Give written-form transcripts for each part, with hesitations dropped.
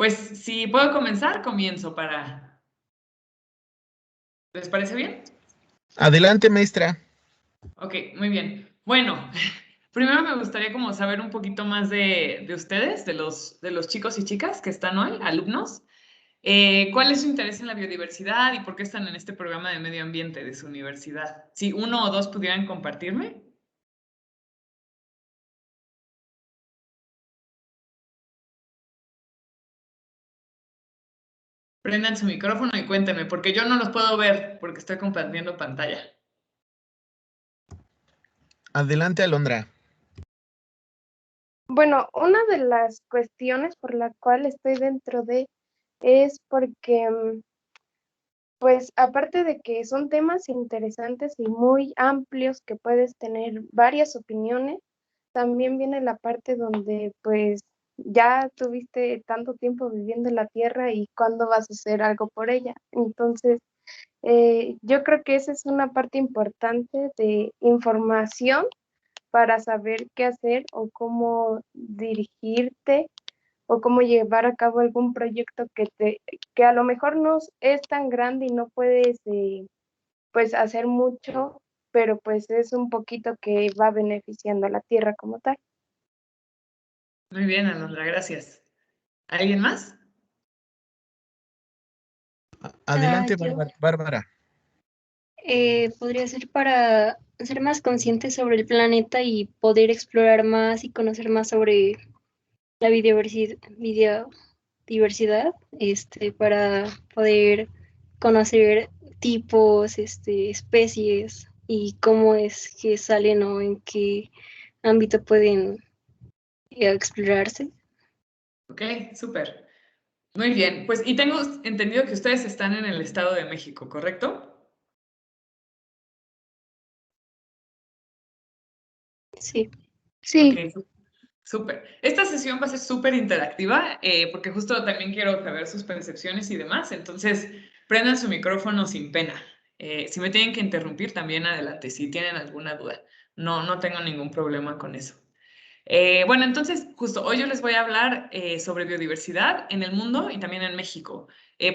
Pues si puedo comenzar, comienzo para... ¿Les parece bien? Adelante, maestra. Ok, muy bien. Bueno, primero me gustaría como saber un poquito más de ustedes, de los chicos y chicas que están hoy, alumnos. ¿Cuál es su interés en la biodiversidad y por qué están en este programa de medio ambiente de su universidad? Si uno o dos pudieran compartirme. Prendan su micrófono y cuéntenme, porque yo no los puedo ver porque estoy compartiendo pantalla. Adelante, Alondra. Bueno, una de las cuestiones por la cual estoy dentro de es porque, pues, aparte de que son temas interesantes y muy amplios que puedes tener varias opiniones, también viene la parte donde, pues, ya tuviste tanto tiempo viviendo en la tierra y cuándo vas a hacer algo por ella. Entonces, yo creo que esa es una parte importante de información para saber qué hacer o cómo dirigirte o cómo llevar a cabo algún proyecto que a lo mejor no es tan grande y no puedes pues hacer mucho, pero pues es un poquito que va beneficiando a la tierra como tal. Muy bien, Alondra, gracias. ¿Alguien más? Adelante, Yo Bárbara. podría ser para ser más consciente sobre el planeta y poder explorar más y conocer más sobre la biodiversidad, para poder conocer tipos, especies y cómo es que salen o en qué ámbito pueden explorarse. Ok, súper. Muy bien, pues y tengo entendido que ustedes están en el Estado de México, ¿correcto? Sí. Sí, Ok, súper. Esta sesión va a ser súper interactiva porque justo también quiero saber sus percepciones y demás, entonces prendan su micrófono sin pena. Si me tienen que interrumpir, también adelante, si tienen alguna duda. No, no tengo ningún problema con eso. Bueno, entonces, justo hoy yo les voy a hablar sobre biodiversidad en el mundo y también en México,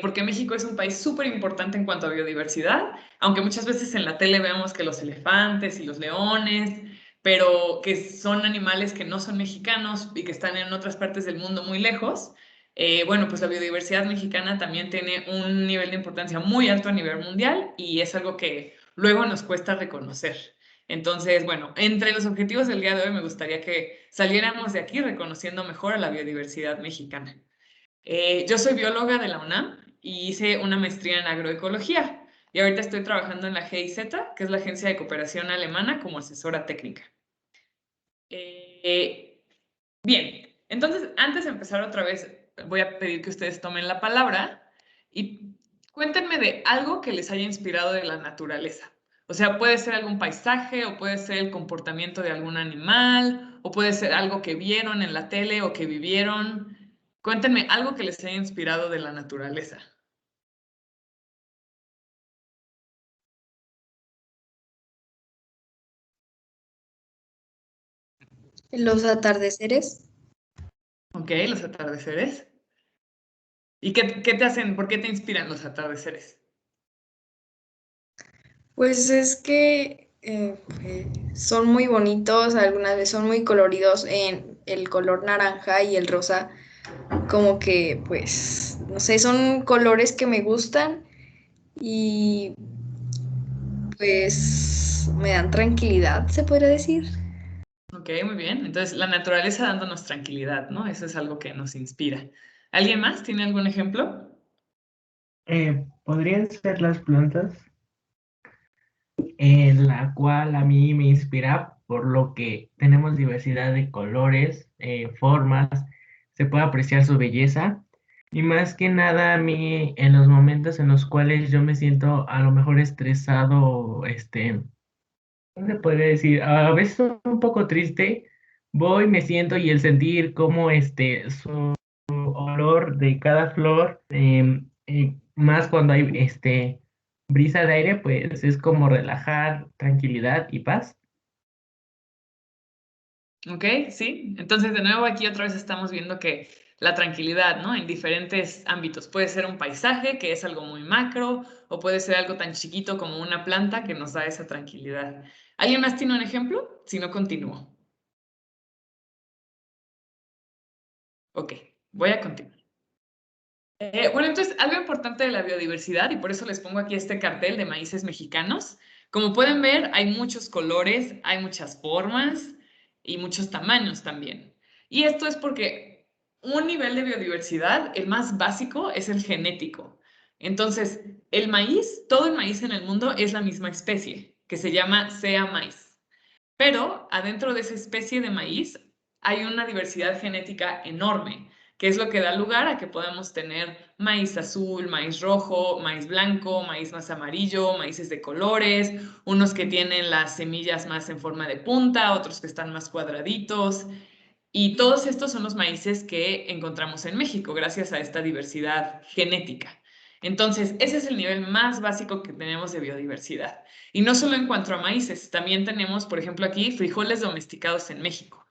porque México es un país súper importante en cuanto a biodiversidad, aunque muchas veces en la tele vemos que los elefantes y los leones, pero que son animales que no son mexicanos y que están en otras partes del mundo muy lejos. Bueno, pues la biodiversidad mexicana también tiene un nivel de importancia muy alto a nivel mundial y es algo que luego nos cuesta reconocer. Entonces, bueno, entre los objetivos del día de hoy me gustaría que saliéramos de aquí reconociendo mejor a la biodiversidad mexicana. Yo soy bióloga de la UNAM y hice una maestría en agroecología y ahorita estoy trabajando en la GIZ, que es la Agencia de Cooperación Alemana, como asesora técnica. Eh, Bien, entonces antes de empezar otra vez, voy a pedir que ustedes tomen la palabra y cuéntenme de algo que les haya inspirado de la naturaleza. O sea, puede ser algún paisaje o puede ser el comportamiento de algún animal o puede ser algo que vieron en la tele o que vivieron. Cuéntenme algo que les haya inspirado de la naturaleza. Los atardeceres, ¿Ok? Los atardeceres. ¿Y qué te hacen? ¿Por qué te inspiran los atardeceres? pues es que son muy bonitos, algunas veces son muy coloridos en el color naranja y el rosa, como que pues, no sé, son colores que me gustan y pues me dan tranquilidad, se podría decir. Ok, muy bien. Entonces, la naturaleza dándonos tranquilidad, ¿no? Eso es algo que nos inspira. ¿Alguien más tiene algún ejemplo? Podrían ser las plantas, en la cual a mí me inspira por lo que tenemos diversidad de colores, formas, se puede apreciar su belleza y más que nada a mí en los momentos en los cuales yo me siento a lo mejor estresado, ¿cómo se podría decir? A veces un poco triste, voy, me siento y el sentir como su olor de cada flor, más cuando hay brisa de aire, pues es como relajar, tranquilidad y paz. Ok, sí. Entonces, de nuevo, aquí otra vez estamos viendo que la tranquilidad, ¿no? En diferentes ámbitos. Puede ser un paisaje, que es algo muy macro, o puede ser algo tan chiquito como una planta que nos da esa tranquilidad. ¿Alguien más tiene un ejemplo? Si no, continúo. Ok, voy a continuar. Bueno, entonces, algo importante de la biodiversidad, y por eso les pongo aquí este cartel de maíces mexicanos. Como pueden ver, hay muchos colores, hay muchas formas y muchos tamaños también. Y esto es porque un nivel de biodiversidad, el más básico, es el genético. Entonces, el maíz, todo el maíz en el mundo es la misma especie, que se llama Sea maíz. Pero adentro de esa especie de maíz hay una diversidad genética enorme, que es lo que da lugar a que podamos tener maíz azul, maíz rojo, maíz blanco, maíz más amarillo, maíces de colores, unos que tienen las semillas más en forma de punta, otros que están más cuadraditos. Y todos estos son los maíces que encontramos en México gracias a esta diversidad genética. Entonces, ese es el nivel más básico que tenemos de biodiversidad. Y no solo en cuanto a maíces, también tenemos, por ejemplo, aquí frijoles domesticados en México.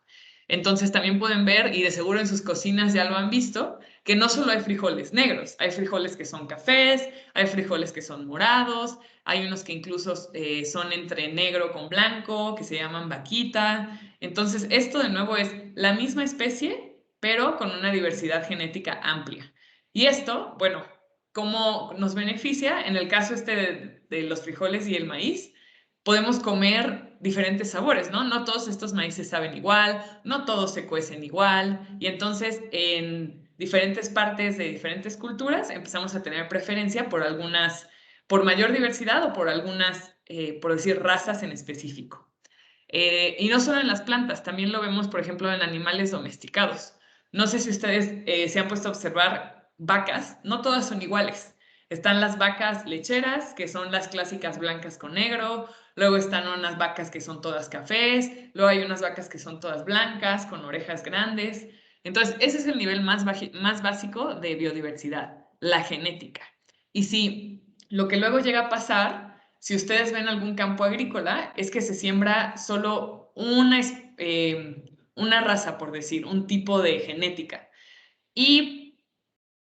Entonces también pueden ver, y de seguro en sus cocinas ya lo han visto, que no solo hay frijoles negros, hay frijoles que son cafés, hay frijoles que son morados, hay unos que incluso son entre negro con blanco, que se llaman vaquita. Entonces esto de nuevo es la misma especie, pero con una diversidad genética amplia. Y esto, bueno, ¿cómo nos beneficia? En el caso este de los frijoles y el maíz, podemos comer diferentes sabores, ¿no? No todos estos maíces saben igual, no todos se cuecen igual, y entonces en diferentes partes de diferentes culturas empezamos a tener preferencia por algunas, por mayor diversidad o por algunas, por decir, razas en específico. Y no solo en las plantas, también lo vemos, por ejemplo, en animales domesticados. No sé si ustedes se han puesto a observar vacas, no todas son iguales. Están las vacas lecheras, que son las clásicas blancas con negro, luego están unas vacas que son todas cafés, luego hay unas vacas que son todas blancas, con orejas grandes. Entonces, ese es el nivel más básico de biodiversidad, la genética. Y si lo que luego llega a pasar, si ustedes ven algún campo agrícola, es que se siembra solo una raza, por decir, un tipo de genética. Y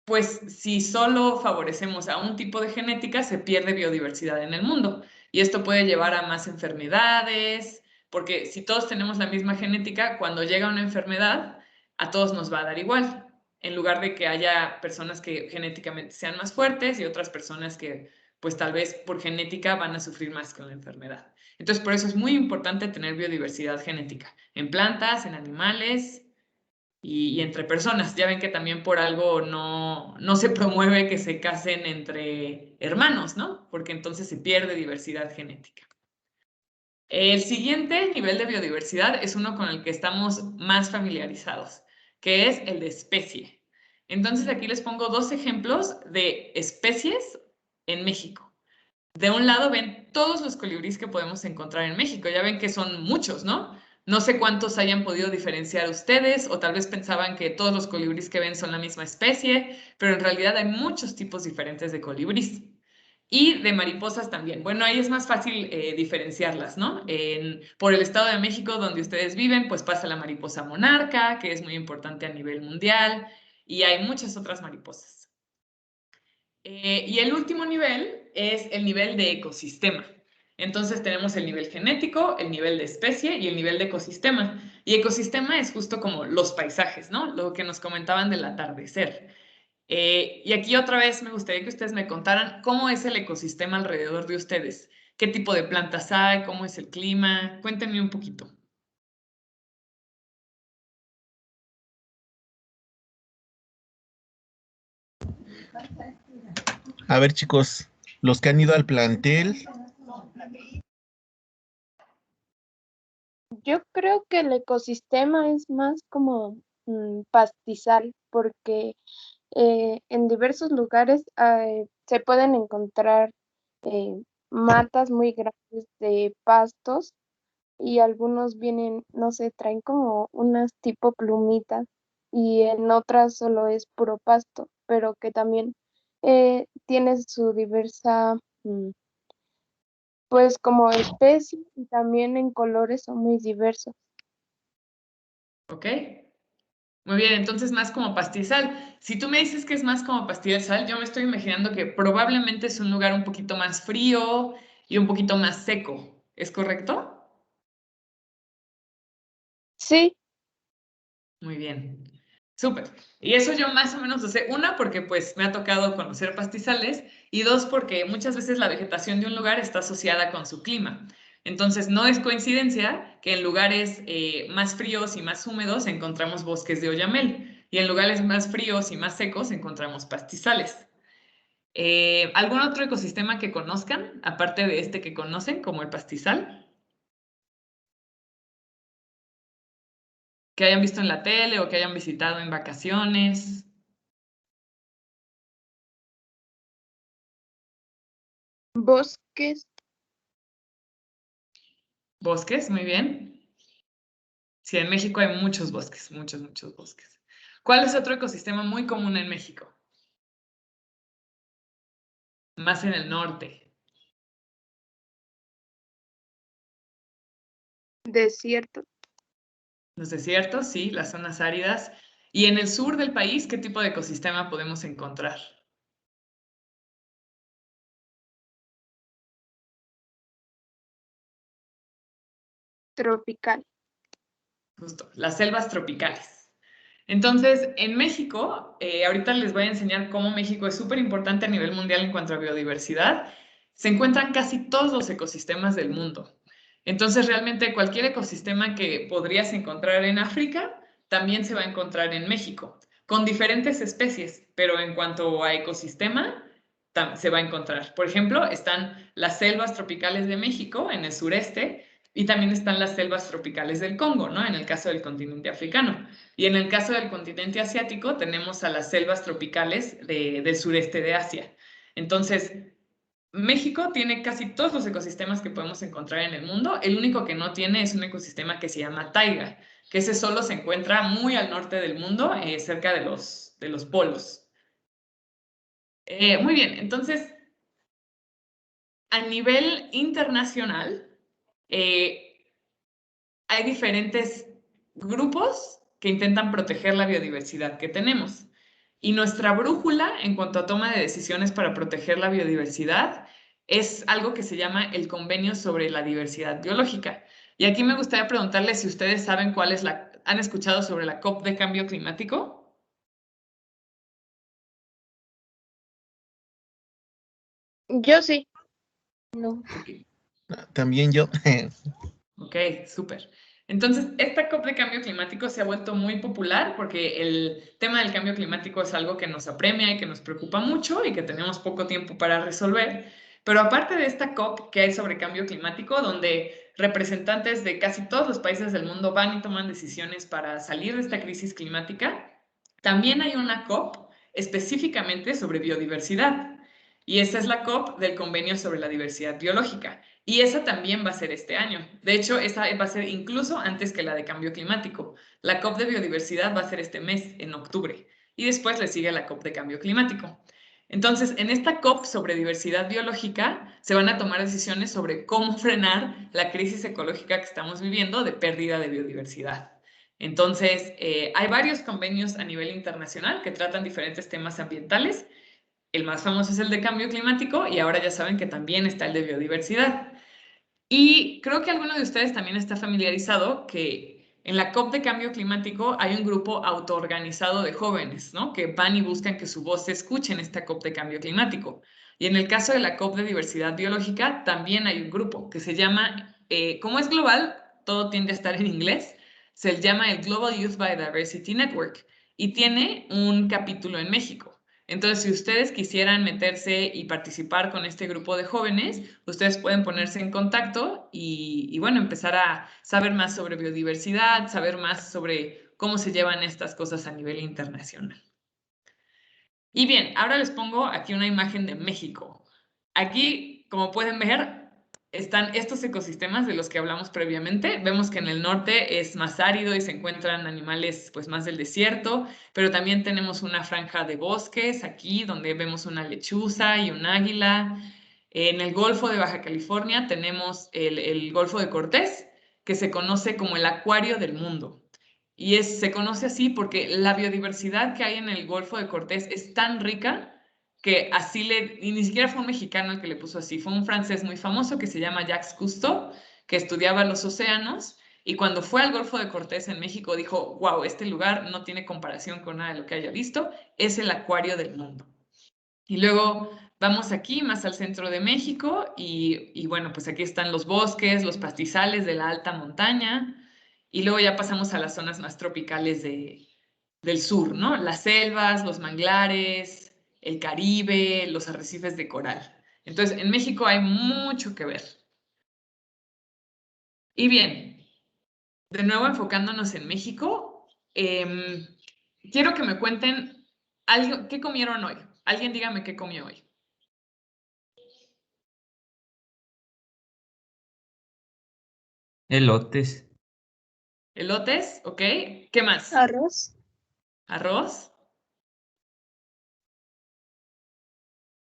pues si solo favorecemos a un tipo de genética, se pierde biodiversidad en el mundo. Y esto puede llevar a más enfermedades, porque si todos tenemos la misma genética, cuando llega una enfermedad, a todos nos va a dar igual, en lugar de que haya personas que genéticamente sean más fuertes y otras personas que pues tal vez por genética van a sufrir más con la enfermedad. Entonces, por eso es muy importante tener biodiversidad genética en plantas, en animales y entre personas. Ya ven que también por algo no se promueve que se casen entre hermanos, ¿no? Porque entonces se pierde diversidad genética. El siguiente nivel de biodiversidad es uno con el que estamos más familiarizados, que es el de especie. Entonces aquí les pongo dos ejemplos de especies en México. De un lado ven todos los colibríes que podemos encontrar en México. Ya ven que son muchos, ¿no? No sé cuántos hayan podido diferenciar ustedes o tal vez pensaban que todos los colibríes que ven son la misma especie, pero en realidad hay muchos tipos diferentes de colibríes. Y de mariposas también. Bueno, ahí es más fácil diferenciarlas, ¿no? Por el Estado de México, donde ustedes viven, pues pasa la mariposa monarca, que es muy importante a nivel mundial, y hay muchas otras mariposas. Y el último nivel es el nivel de ecosistema. Entonces tenemos el nivel genético, el nivel de especie y el nivel de ecosistema. Y ecosistema es justo como los paisajes, ¿no? Lo que nos comentaban del atardecer. Y aquí otra vez me gustaría que ustedes me contaran cómo es el ecosistema alrededor de ustedes. ¿Qué tipo de plantas hay? ¿Cómo es el clima? Cuéntenme un poquito. A ver, chicos, los que han ido al plantel, Yo creo que el ecosistema es más como pastizal, porque en diversos lugares se pueden encontrar matas muy grandes de pastos y algunos vienen, no sé, traen como unas tipo plumitas y en otras solo es puro pasto, pero que también tiene su diversa, pues como especie y también en colores son muy diversos. ¿Ok? Muy bien, entonces más como pastizal. Si tú me dices que es más como pastizal, yo me estoy imaginando que probablemente es un lugar un poquito más frío y un poquito más seco. ¿Es correcto? Sí, Muy bien. Súper. Y eso yo más o menos lo sé. Una, porque pues me ha tocado conocer pastizales y dos, porque muchas veces la vegetación de un lugar está asociada con su clima. Entonces, no es coincidencia que en lugares más fríos y más húmedos encontramos bosques de oyamel y en lugares más fríos y más secos encontramos pastizales. ¿Algún otro ecosistema que conozcan, aparte de este que conocen, como el pastizal? Que hayan visto en la tele o que hayan visitado en vacaciones. bosques. Bosques, muy bien. Sí, en México hay muchos bosques, muchos, muchos bosques. ¿Cuál es otro ecosistema muy común en México? Más en el norte. Desierto. Los desiertos, sí, las zonas áridas. Y en el sur del país, ¿qué tipo de ecosistema podemos encontrar? Tropical. Justo, las selvas tropicales. Entonces, en México, ahorita les voy a enseñar cómo México es súper importante a nivel mundial en cuanto a biodiversidad. Se encuentran casi todos los ecosistemas del mundo. Entonces, realmente cualquier ecosistema que podrías encontrar en África, también se va a encontrar en México, con diferentes especies, pero en cuanto a ecosistema, se va a encontrar. Por ejemplo, están las selvas tropicales de México en el sureste y también están las selvas tropicales del Congo, ¿no? En el caso del continente africano. Y en el caso del continente asiático tenemos a las selvas tropicales del sureste de Asia. Entonces, México tiene casi todos los ecosistemas que podemos encontrar en el mundo. El único que no tiene es un ecosistema que se llama taiga, que ese solo se encuentra muy al norte del mundo, cerca de los polos. Muy bien, entonces, a nivel internacional, eh, hay diferentes grupos que intentan proteger la biodiversidad que tenemos. Y nuestra brújula en cuanto a toma de decisiones para proteger la biodiversidad es algo que se llama el Convenio sobre la Diversidad Biológica. Y aquí me gustaría preguntarles si ustedes saben cuál es ¿han escuchado sobre la COP de cambio climático? Yo sí. No. También yo. Ok, súper. Entonces, esta COP de cambio climático se ha vuelto muy popular porque el tema del cambio climático es algo que nos apremia y que nos preocupa mucho y que tenemos poco tiempo para resolver. Pero aparte de esta COP que hay sobre cambio climático, donde representantes de casi todos los países del mundo van y toman decisiones para salir de esta crisis climática, también hay una COP específicamente sobre biodiversidad. Y esta es la COP del Convenio sobre la Diversidad Biológica. Y esa también va a ser este año. De hecho, esa va a ser incluso antes que la de cambio climático. La COP de biodiversidad va a ser este mes, en octubre. Y después le sigue la COP de cambio climático. Entonces, en esta COP sobre diversidad biológica se van a tomar decisiones sobre cómo frenar la crisis ecológica que estamos viviendo de pérdida de biodiversidad. Entonces, hay varios convenios a nivel internacional que tratan diferentes temas ambientales. El más famoso es el de cambio climático y ahora ya saben que también está el de biodiversidad. Y creo que alguno de ustedes también está familiarizado que en la COP de cambio climático hay un grupo autoorganizado de jóvenes, ¿no? Que van y buscan que su voz se escuche en esta COP de cambio climático. Y en el caso de la COP de diversidad biológica también hay un grupo que se llama, como es global, todo tiende a estar en inglés, se llama el Global Youth Biodiversity Network y tiene un capítulo en México. Entonces, si ustedes quisieran meterse y participar con este grupo de jóvenes, ustedes pueden ponerse en contacto y, bueno, empezar a saber más sobre biodiversidad, saber más sobre cómo se llevan estas cosas a nivel internacional. Y bien, ahora les pongo aquí una imagen de México. Aquí, como pueden ver, están estos ecosistemas de los que hablamos previamente. Vemos que en el norte es más árido y se encuentran animales pues más del desierto, pero también tenemos una franja de bosques aquí donde vemos una lechuza y un águila. En el Golfo de Baja California tenemos el Golfo de Cortés, que se conoce como el acuario del mundo. Y se conoce así porque la biodiversidad que hay en el Golfo de Cortés es tan rica que así y ni siquiera fue un mexicano el que le puso así, fue un francés muy famoso que se llama Jacques Cousteau, que estudiaba los océanos, y cuando fue al Golfo de Cortés en México dijo, wow, este lugar no tiene comparación con nada de lo que haya visto, es el acuario del mundo. Y luego vamos aquí más al centro de México y bueno, pues aquí están los bosques, los pastizales de la alta montaña, y luego ya pasamos a las zonas más tropicales del sur, ¿no? Las selvas, los manglares, el Caribe, los arrecifes de coral. Entonces, en México hay mucho que ver. Y bien, de nuevo enfocándonos en México, quiero que me cuenten algo, ¿qué comieron hoy? Alguien dígame qué comió hoy. Elotes. Elotes, ¿ok? ¿Qué más? Arroz, Arroz.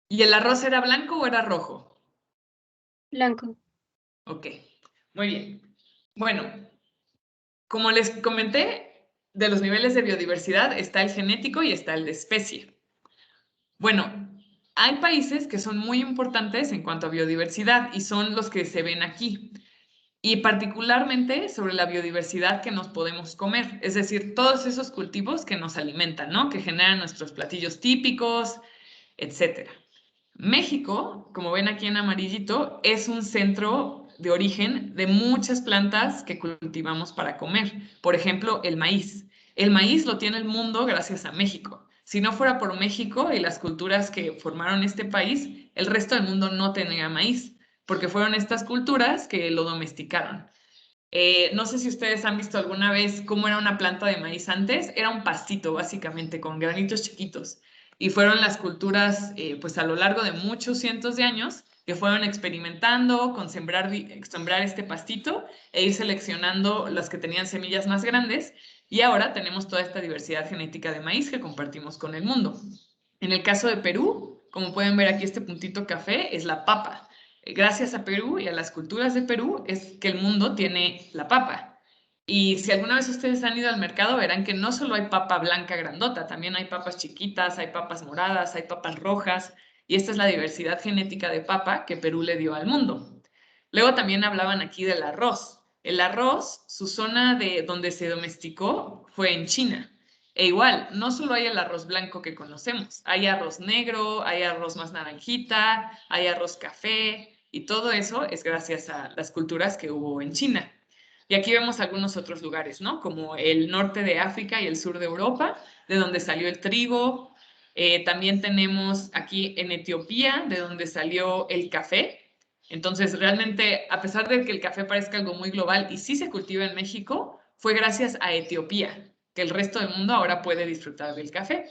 ¿Y el arroz era blanco o era rojo? blanco. Ok, muy bien. Bueno, como les comenté, de los niveles de biodiversidad está el genético y está el de especie. Bueno, hay países que son muy importantes en cuanto a biodiversidad y son los que se ven aquí. Y particularmente sobre la biodiversidad que nos podemos comer, es decir, todos esos cultivos que nos alimentan, ¿no? Que generan nuestros platillos típicos, etcétera. México, como ven aquí en amarillito, es un centro de origen de muchas plantas que cultivamos para comer. Por ejemplo, el maíz. El maíz lo tiene el mundo gracias a México. Si no fuera por México y las culturas que formaron este país, el resto del mundo no tendría maíz, porque fueron estas culturas que lo domesticaron. No sé si ustedes han visto alguna vez cómo era una planta de maíz antes. Era un pastito, básicamente, con granitos chiquitos. Y fueron las culturas, pues a lo largo de muchos cientos de años, que fueron experimentando con sembrar este pastito e ir seleccionando las que tenían semillas más grandes. Y ahora tenemos toda esta diversidad genética de maíz que compartimos con el mundo. En el caso de Perú, como pueden ver aquí, este puntito café es la papa. Gracias a Perú y a las culturas de Perú es que el mundo tiene la papa. Y si alguna vez ustedes han ido al mercado, verán que no solo hay papa blanca grandota, también hay papas chiquitas, hay papas moradas, hay papas rojas, y esta es la diversidad genética de papa que Perú le dio al mundo. Luego también hablaban aquí del arroz. El arroz, su zona de donde se domesticó fue en China. E igual, no solo hay el arroz blanco que conocemos, hay arroz negro, hay arroz más naranjita, hay arroz café, y todo eso es gracias a las culturas que hubo en China. Y aquí vemos algunos otros lugares, ¿no? Como el norte de África y el sur de Europa, de donde salió el trigo. También tenemos aquí en Etiopía, de donde salió el café. Entonces, realmente, a pesar de que el café parezca algo muy global y sí se cultiva en México, fue gracias a Etiopía que el resto del mundo ahora puede disfrutar del café.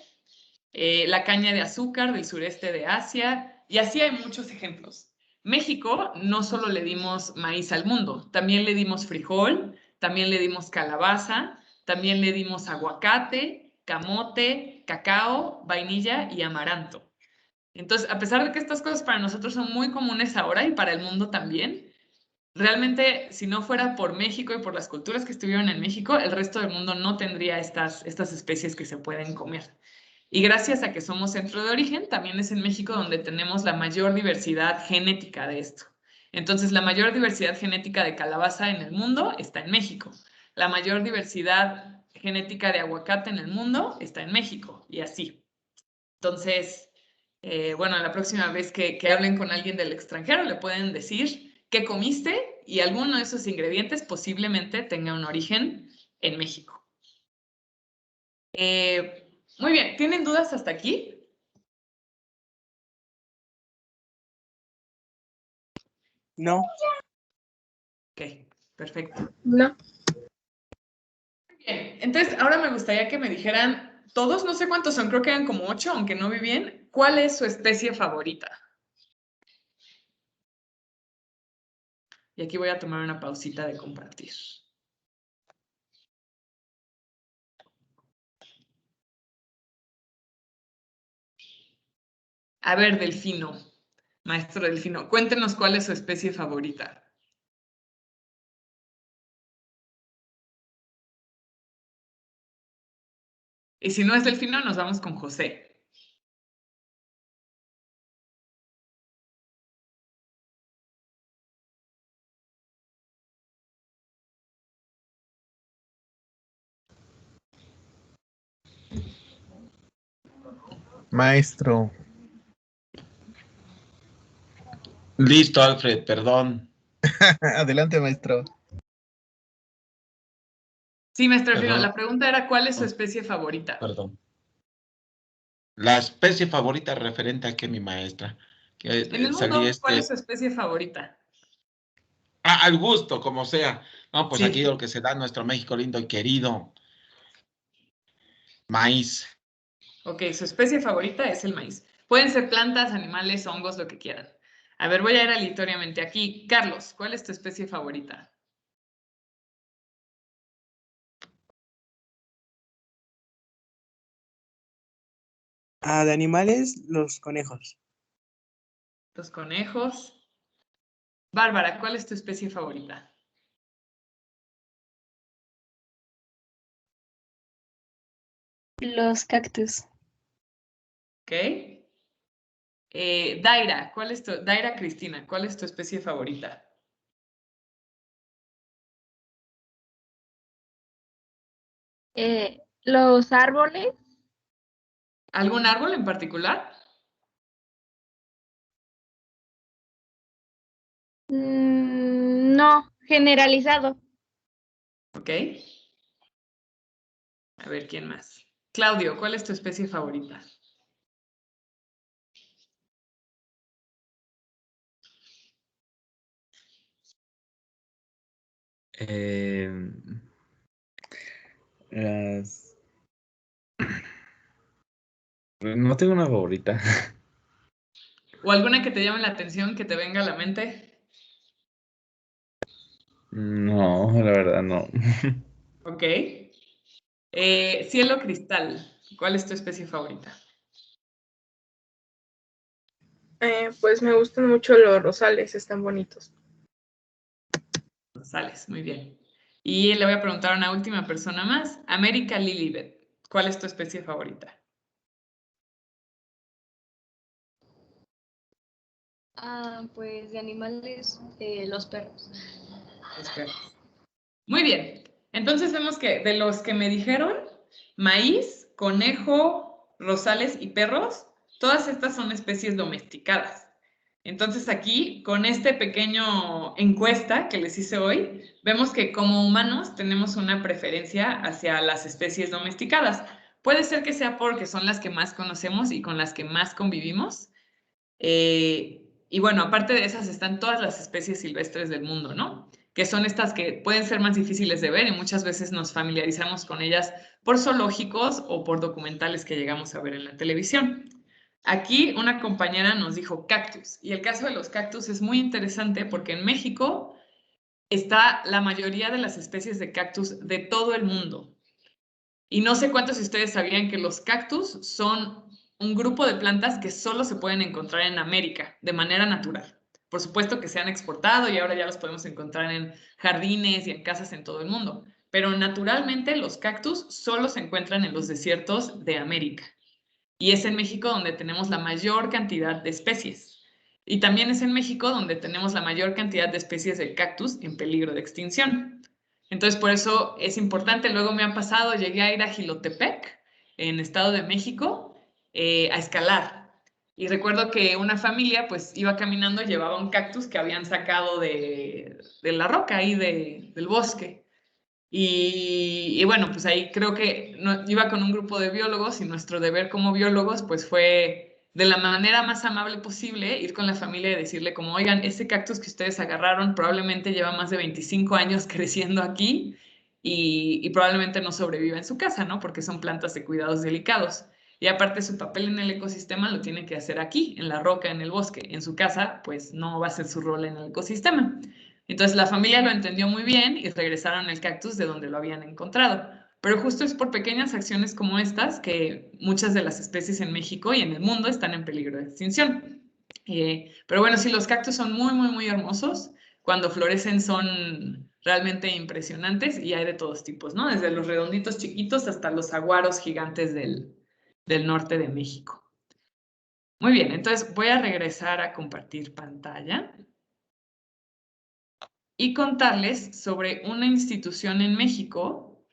La caña de azúcar del sureste de Asia, y así hay muchos ejemplos. México no solo le dimos maíz al mundo, también le dimos frijol, también le dimos calabaza, también le dimos aguacate, camote, cacao, vainilla y amaranto. Entonces, a pesar de que estas cosas para nosotros son muy comunes ahora y para el mundo también, realmente, si no fuera por México y por las culturas que estuvieron en México, el resto del mundo no tendría estas especies que se pueden comer. Y gracias a que somos centro de origen, también es en México donde tenemos la mayor diversidad genética de esto. Entonces, la mayor diversidad genética de calabaza en el mundo está en México. La mayor diversidad genética de aguacate en el mundo está en México, y así. Entonces, bueno, la próxima vez que hablen con alguien del extranjero, le pueden decir qué comiste y alguno de esos ingredientes posiblemente tenga un origen en México. Muy bien, ¿tienen dudas hasta aquí? No. Ok, perfecto. No. Bien, entonces ahora me gustaría que me dijeran, todos, no sé cuántos son, creo que eran como 8, aunque no vi bien, ¿cuál es su especie favorita? Y aquí voy a tomar una pausita de compartir. A ver, Delfino, maestro Delfino, cuéntenos cuál es su especie favorita. Y si no es Delfino, nos vamos con José. Maestro. Listo, Alfred, perdón. Adelante, maestro. Sí, maestro Delfino, Perdón. la pregunta era, ¿cuál es su especie favorita? Perdón. La especie favorita referente a que mi maestra. Que En el salí mundo, ¿cuál es su especie favorita? al gusto, como sea. No, pues Sí. aquí lo que se da en nuestro México lindo y querido. Maíz. Ok, su especie favorita es el maíz. Pueden ser plantas, animales, hongos, lo que quieran. A ver, voy a ir aleatoriamente aquí. Carlos, ¿cuál es tu especie favorita? De animales, los conejos. Los conejos. Bárbara, ¿cuál es tu especie favorita? Los cactus. Ok. Daira, Daira Cristina, ¿cuál es tu especie favorita? Los árboles, ¿Algún árbol en particular? no, generalizado. Ok. A ver, ¿quién más? Claudio, ¿cuál es tu especie favorita? No tengo una favorita. ¿O alguna que te llame la atención, que te venga a la mente? No, la verdad no. Ok. Cielo cristal, ¿cuál es tu especie favorita? Pues me gustan mucho los rosales, están bonitos. Rosales, muy bien. Y le voy a preguntar a una última persona más. América Lilibet, ¿cuál es tu especie favorita? Pues de animales, los perros. Los perros. Muy bien. Entonces vemos que de los que me dijeron, maíz, conejo, rosales y perros, todas estas son especies domesticadas. Entonces aquí, con este pequeño encuesta que les hice hoy, vemos que como humanos tenemos una preferencia hacia las especies domesticadas. Puede ser que sea porque son las que más conocemos y con las que más convivimos. Y bueno, aparte de esas están todas las especies silvestres del mundo, ¿no? Que son estas que pueden ser más difíciles de ver y muchas veces nos familiarizamos con ellas por zoológicos o por documentales que llegamos a ver en la televisión. Aquí una compañera nos dijo cactus y el caso de los cactus es muy interesante porque en México está la mayoría de las especies de cactus de todo el mundo. Y no sé cuántos de ustedes sabían que los cactus son un grupo de plantas que solo se pueden encontrar en América de manera natural. Por supuesto que se han exportado y ahora ya los podemos encontrar en jardines y en casas en todo el mundo. Pero naturalmente los cactus solo se encuentran en los desiertos de América. Y es en México donde tenemos la mayor cantidad de especies. Y también es en México donde tenemos la mayor cantidad de especies de cactus en peligro de extinción. Entonces, por eso es importante. Luego me ha pasado, llegué a ir a Jilotepec, en Estado de México, a escalar. Y recuerdo que una familia, pues, iba caminando, llevaba un cactus que habían sacado de la roca ahí del bosque. Y bueno, pues ahí creo que iba con un grupo de biólogos y nuestro deber como biólogos pues fue de la manera más amable posible ir con la familia y decirle como, oigan, ese cactus que ustedes agarraron probablemente lleva más de 25 años creciendo aquí y probablemente no sobreviva en su casa, ¿no? Porque son plantas de cuidados delicados. Y aparte su papel en el ecosistema lo tiene que hacer aquí, en la roca, en el bosque. En su casa, pues no va a ser su rol en el ecosistema. Entonces la familia lo entendió muy bien y regresaron el cactus de donde lo habían encontrado. Pero justo es por pequeñas acciones como estas que muchas de las especies en México y en el mundo están en peligro de extinción. Pero bueno, sí, los cactus son muy, muy, muy hermosos. Cuando florecen son realmente impresionantes y hay de todos tipos, ¿no? Desde los redonditos chiquitos hasta los saguaros gigantes del norte de México. Muy bien, entonces voy a regresar a compartir pantalla y contarles sobre una institución en México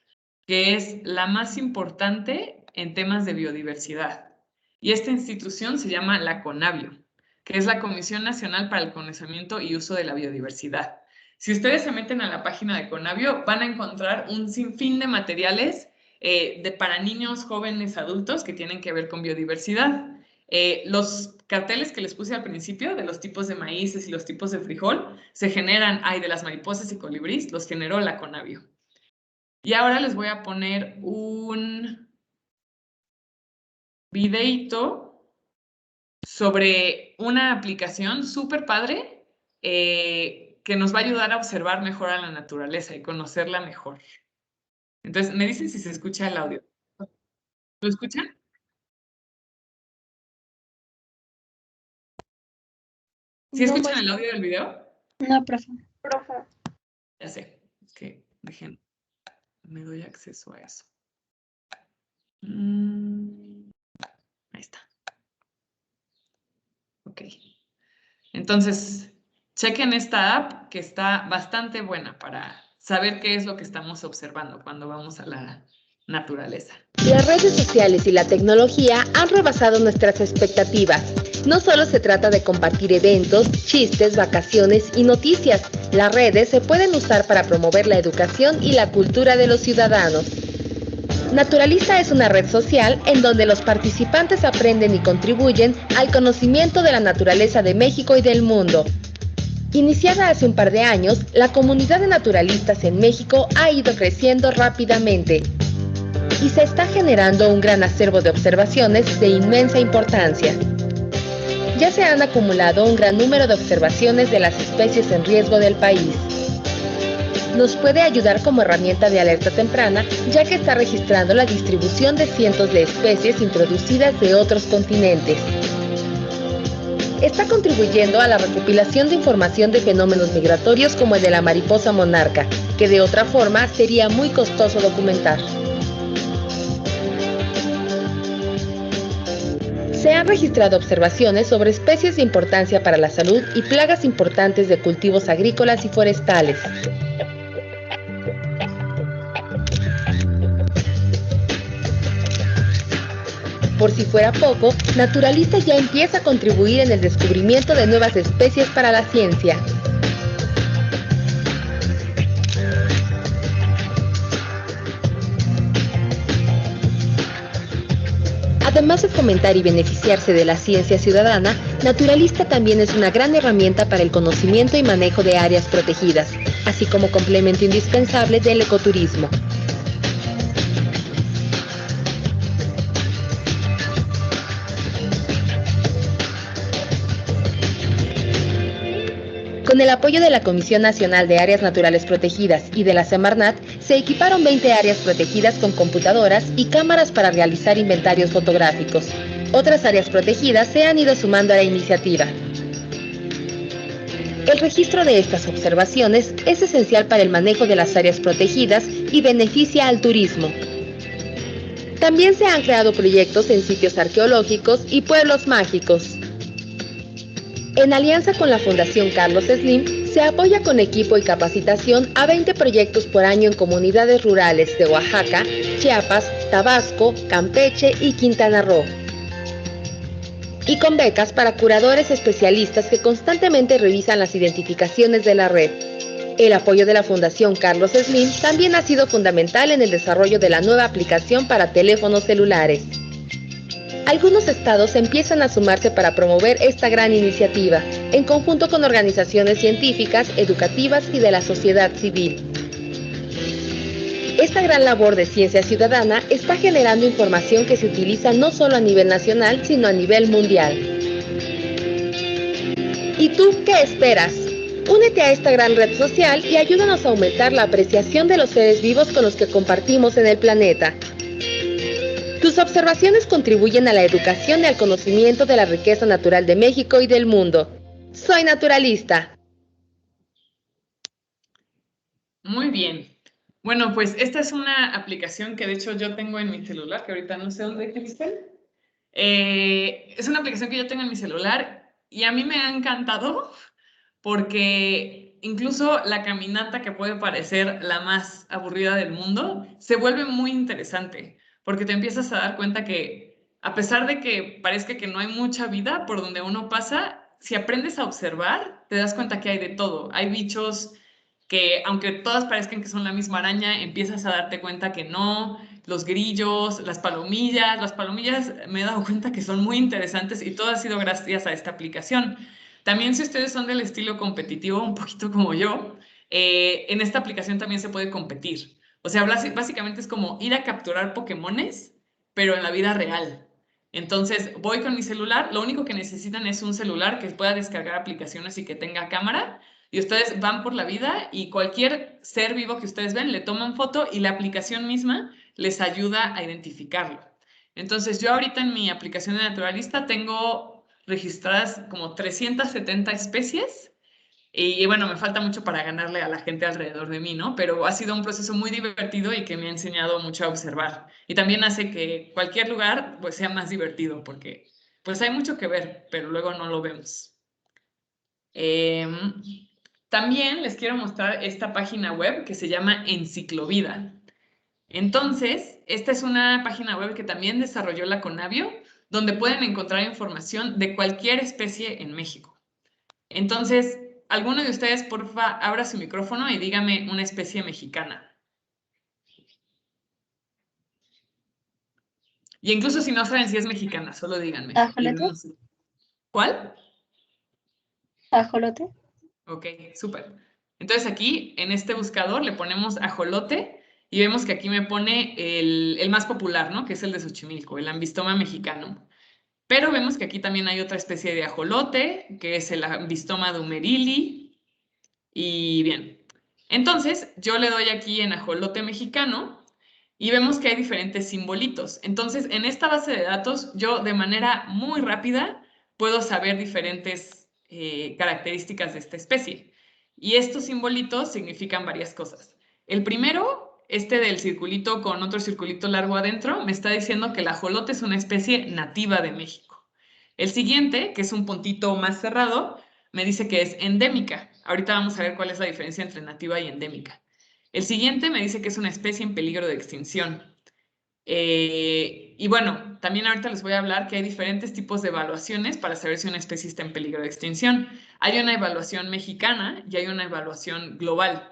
que es la más importante en temas de biodiversidad. Y esta institución se llama la CONABIO, que es la Comisión Nacional para el Conocimiento y Uso de la Biodiversidad. Si ustedes se meten a la página de CONABIO, van a encontrar un sinfín de materiales para niños, jóvenes, adultos que tienen que ver con biodiversidad. Los carteles que les puse al principio de los tipos de maíces y los tipos de frijol se generan, de las mariposas y colibrís, los generó la CONABIO. Y ahora les voy a poner un videito sobre una aplicación súper padre que nos va a ayudar a observar mejor a la naturaleza y conocerla mejor. Entonces, me dicen si se escucha el audio. ¿Lo escuchan? ¿Sí escuchan el audio del video? No, profe. Ya sé, es que dejen, me doy acceso a eso. Ahí está. Ok. Entonces, chequen esta app que está bastante buena para saber qué es lo que estamos observando cuando vamos a la naturaleza. Las redes sociales y la tecnología han rebasado nuestras expectativas. No solo se trata de compartir eventos, chistes, vacaciones y noticias. Las redes se pueden usar para promover la educación y la cultura de los ciudadanos. Naturalista es una red social en donde los participantes aprenden y contribuyen al conocimiento de la naturaleza de México y del mundo. Iniciada hace un par de años, la comunidad de naturalistas en México ha ido creciendo rápidamente y se está generando un gran acervo de observaciones de inmensa importancia. Ya se han acumulado un gran número de observaciones de las especies en riesgo del país. Nos puede ayudar como herramienta de alerta temprana, ya que está registrando la distribución de cientos de especies introducidas de otros continentes. Está contribuyendo a la recopilación de información de fenómenos migratorios como el de la mariposa monarca, que de otra forma sería muy costoso documentar. Se han registrado observaciones sobre especies de importancia para la salud y plagas importantes de cultivos agrícolas y forestales. Por si fuera poco, Naturalista ya empieza a contribuir en el descubrimiento de nuevas especies para la ciencia. Además de fomentar y beneficiarse de la ciencia ciudadana, Naturalista también es una gran herramienta para el conocimiento y manejo de áreas protegidas, así como complemento indispensable del ecoturismo. Con el apoyo de la Comisión Nacional de Áreas Naturales Protegidas y de la Semarnat, se equiparon 20 áreas protegidas con computadoras y cámaras para realizar inventarios fotográficos. Otras áreas protegidas se han ido sumando a la iniciativa. El registro de estas observaciones es esencial para el manejo de las áreas protegidas y beneficia al turismo. También se han creado proyectos en sitios arqueológicos y pueblos mágicos. En alianza con la Fundación Carlos Slim, se apoya con equipo y capacitación a 20 proyectos por año en comunidades rurales de Oaxaca, Chiapas, Tabasco, Campeche y Quintana Roo. Y con becas para curadores especialistas que constantemente revisan las identificaciones de la red. El apoyo de la Fundación Carlos Slim también ha sido fundamental en el desarrollo de la nueva aplicación para teléfonos celulares. Algunos estados empiezan a sumarse para promover esta gran iniciativa, en conjunto con organizaciones científicas, educativas y de la sociedad civil. Esta gran labor de ciencia ciudadana está generando información que se utiliza no solo a nivel nacional, sino a nivel mundial. ¿Y tú qué esperas? Únete a esta gran red social y ayúdanos a aumentar la apreciación de los seres vivos con los que compartimos en el planeta. Tus observaciones contribuyen a la educación y al conocimiento de la riqueza natural de México y del mundo. Soy Naturalista. Muy bien. Bueno, pues esta es una aplicación que de hecho yo tengo en mi celular, que ahorita no sé dónde dejé Lisbeth. Es una aplicación que yo tengo en mi celular y a mí me ha encantado porque incluso la caminata que puede parecer la más aburrida del mundo se vuelve muy interesante porque te empiezas a dar cuenta que a pesar de que parezca que no hay mucha vida por donde uno pasa, si aprendes a observar, te das cuenta que hay de todo. Hay bichos que aunque todas parezcan que son la misma araña, empiezas a darte cuenta que no, los grillos, las palomillas me he dado cuenta que son muy interesantes y todo ha sido gracias a esta aplicación. También si ustedes son del estilo competitivo, un poquito como yo, en esta aplicación también se puede competir. O sea, básicamente es como ir a capturar Pokémones, pero en la vida real. Entonces, voy con mi celular, lo único que necesitan es un celular que pueda descargar aplicaciones y que tenga cámara, y ustedes van por la vida y cualquier ser vivo que ustedes ven le toman foto y la aplicación misma les ayuda a identificarlo. Entonces, yo ahorita en mi aplicación de naturalista tengo registradas como 370 especies y bueno, me falta mucho para ganarle a la gente alrededor de mí, ¿no? Pero ha sido un proceso muy divertido y que me ha enseñado mucho a observar. Y también hace que cualquier lugar pues sea más divertido porque pues hay mucho que ver, pero luego no lo vemos. También les quiero mostrar esta página web que se llama Enciclovida. Entonces, esta es una página web que también desarrolló la Conavio, donde pueden encontrar información de cualquier especie en México. Entonces, alguno de ustedes, porfa, abra su micrófono y dígame una especie mexicana. Y incluso si no saben si es mexicana, solo díganme. ¿Ajolote? ¿Cuál? ¿Ajolote? Ok, súper. Entonces aquí, en este buscador, le ponemos ajolote y vemos que aquí me pone el más popular, ¿no? Que es el de Xochimilco, el Ambistoma mexicano. Pero vemos que aquí también hay otra especie de ajolote, que es el Ambistoma dumerili. Y bien, entonces yo le doy aquí en ajolote mexicano y vemos que hay diferentes simbolitos. Entonces, en esta base de datos, yo de manera muy rápida puedo saber diferentes características de esta especie. Y estos simbolitos significan varias cosas. El primero, este del circulito con otro circulito largo adentro, me está diciendo que el ajolote es una especie nativa de México. El siguiente, que es un puntito más cerrado, me dice que es endémica. Ahorita vamos a ver cuál es la diferencia entre nativa y endémica. El siguiente me dice que es una especie en peligro de extinción. Y bueno, también ahorita les voy a hablar que hay diferentes tipos de evaluaciones para saber si una especie está en peligro de extinción. Hay una evaluación mexicana y hay una evaluación global.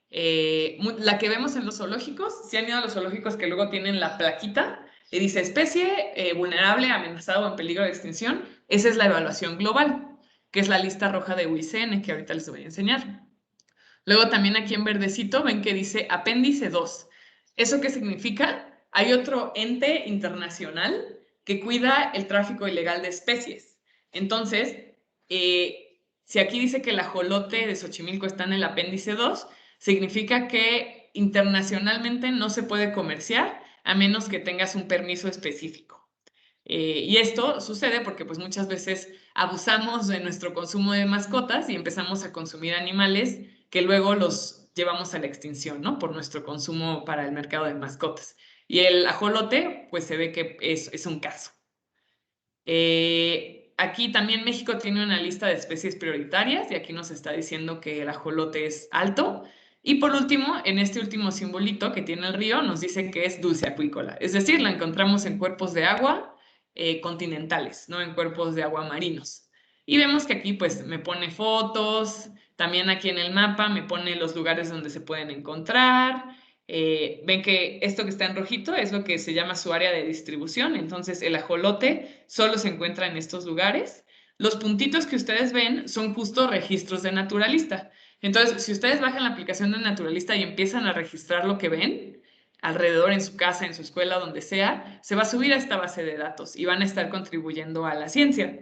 La que vemos en los zoológicos, si han ido a los zoológicos que luego tienen la plaquita y dice especie vulnerable, amenazada o en peligro de extinción, esa es la evaluación global, que es la lista roja de UICN que ahorita les voy a enseñar. Luego también aquí en verdecito ven que dice apéndice 2. ¿Eso qué significa? Hay otro ente internacional que cuida el tráfico ilegal de especies. Entonces, si aquí dice que el ajolote de Xochimilco está en el apéndice 2, significa que internacionalmente no se puede comerciar a menos que tengas un permiso específico. Y esto sucede porque pues muchas veces abusamos de nuestro consumo de mascotas y empezamos a consumir animales que luego los llevamos a la extinción, ¿no? Por nuestro consumo para el mercado de mascotas. Y el ajolote, pues se ve que es un caso. Aquí también México tiene una lista de especies prioritarias y aquí nos está diciendo que el ajolote es alto. Y por último, en este último simbolito que tiene el río, nos dice que es dulce acuícola. Es decir, la encontramos en cuerpos de agua continentales, no en cuerpos de agua marinos. Y vemos que aquí pues me pone fotos, también aquí en el mapa me pone los lugares donde se pueden encontrar. Ven que esto que está en rojito es lo que se llama su área de distribución, entonces el ajolote solo se encuentra en estos lugares. Los puntitos que ustedes ven son justo registros de naturalista. Entonces, si ustedes bajan la aplicación de naturalista y empiezan a registrar lo que ven, alrededor en su casa, en su escuela, donde sea, se va a subir a esta base de datos y van a estar contribuyendo a la ciencia.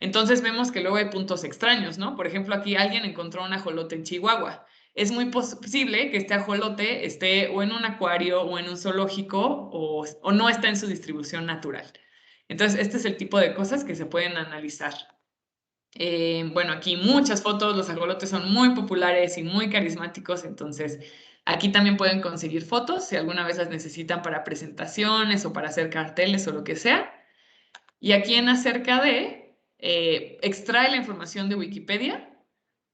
Entonces vemos que luego hay puntos extraños, ¿no? Por ejemplo, aquí alguien encontró un ajolote en Chihuahua. Es muy posible que este ajolote esté o en un acuario o en un zoológico o no está en su distribución natural. Entonces, este es el tipo de cosas que se pueden analizar. Bueno, aquí muchas fotos, los ajolotes son muy populares y muy carismáticos, entonces aquí también pueden conseguir fotos si alguna vez las necesitan para presentaciones o para hacer carteles o lo que sea. Y aquí en acerca de, extrae la información de Wikipedia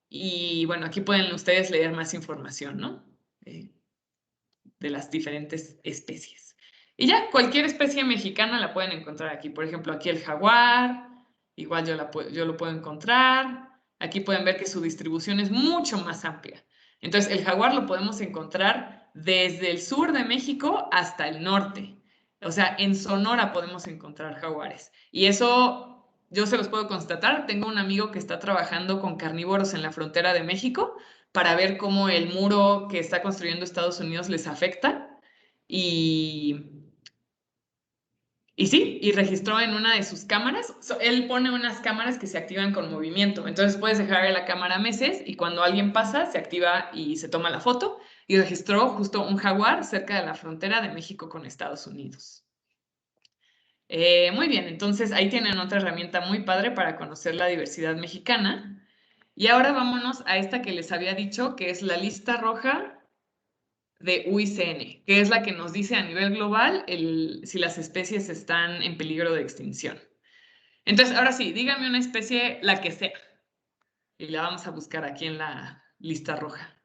y bueno, aquí pueden ustedes leer más información, ¿no? De las diferentes especies. Y ya, cualquier especie mexicana la pueden encontrar aquí. Por ejemplo, aquí el jaguar, igual yo lo puedo encontrar. Aquí pueden ver que su distribución es mucho más amplia. Entonces, el jaguar lo podemos encontrar desde el sur de México hasta el norte. O sea, en Sonora podemos encontrar jaguares. Y eso yo se los puedo constatar. Tengo un amigo que está trabajando con carnívoros en la frontera de México para ver cómo el muro que está construyendo Estados Unidos les afecta. Y sí, y registró en una de sus cámaras. Él pone unas cámaras que se activan con movimiento. Entonces puedes dejar la cámara meses y cuando alguien pasa se activa y se toma la foto. Y registró justo un jaguar cerca de la frontera de México con Estados Unidos. Muy bien, entonces ahí tienen otra herramienta muy padre para conocer la diversidad mexicana. Y ahora vámonos a esta que les había dicho, que es la lista roja de UICN, que es la que nos dice a nivel global si las especies están en peligro de extinción. Entonces, ahora sí, dígame una especie, la que sea, y la vamos a buscar aquí en la lista roja.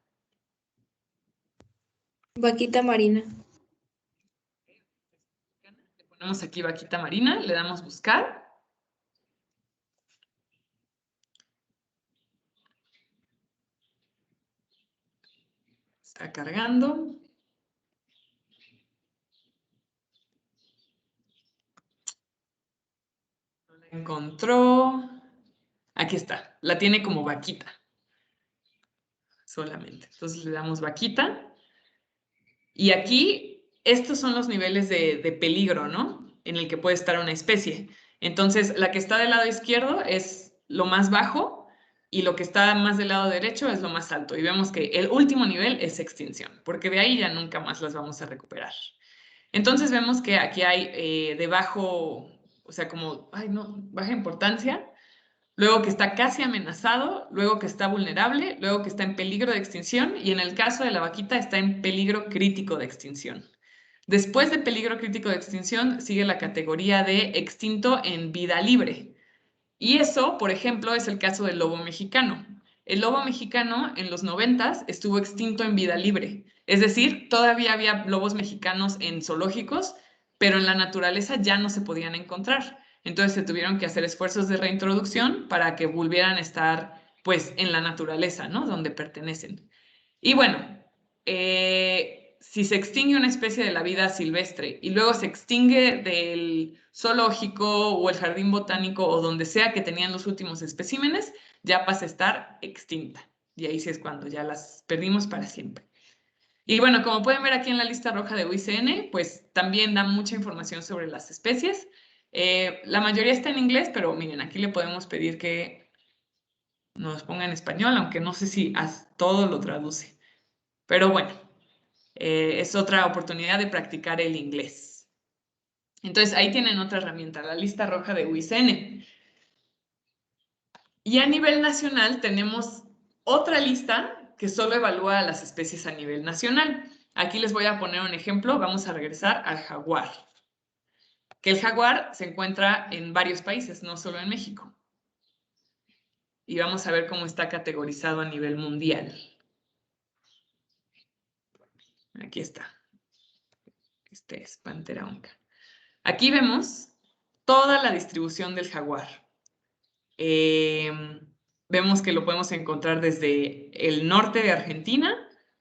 Vaquita marina. Le ponemos aquí vaquita marina, le damos buscar. Está cargando. No la encontró. Aquí está, la tiene como vaquita. Solamente. Entonces le damos vaquita. Y aquí, estos son los niveles de peligro, ¿no? En el que puede estar una especie. Entonces, la que está del lado izquierdo es lo más bajo y lo que está más del lado derecho es lo más alto. Y vemos que el último nivel es extinción, porque de ahí ya nunca más las vamos a recuperar. Entonces, vemos que aquí hay de bajo, o sea, como, ay, no, baja importancia, luego que está casi amenazado, luego que está vulnerable, luego que está en peligro de extinción y en el caso de la vaquita está en peligro crítico de extinción. Después de peligro crítico de extinción sigue la categoría de extinto en vida libre. Y eso, por ejemplo, es el caso del lobo mexicano. El lobo mexicano en los 90s estuvo extinto en vida libre. Es decir, todavía había lobos mexicanos en zoológicos, pero en la naturaleza ya no se podían encontrar. Entonces se tuvieron que hacer esfuerzos de reintroducción para que volvieran a estar, pues, en la naturaleza, ¿no? Donde pertenecen. Y bueno, si se extingue una especie de la vida silvestre y luego se extingue del zoológico o el jardín botánico o donde sea que tenían los últimos especímenes, ya pasa a estar extinta. Y ahí sí es cuando ya las perdimos para siempre. Y bueno, como pueden ver aquí en la lista roja de UICN, pues también da mucha información sobre las especies. La mayoría está en inglés, pero miren, aquí le podemos pedir que nos ponga en español, aunque no sé si todo lo traduce. Pero bueno, es otra oportunidad de practicar el inglés. Entonces, ahí tienen otra herramienta, la lista roja de UICN. Y a nivel nacional tenemos otra lista que solo evalúa las especies a nivel nacional. Aquí les voy a poner un ejemplo. Vamos a regresar al jaguar. Que el jaguar se encuentra en varios países, no solo en México. Y vamos a ver cómo está categorizado a nivel mundial. Aquí está. Este es Pantera onca. Aquí vemos toda la distribución del jaguar. Vemos que lo podemos encontrar desde el norte de Argentina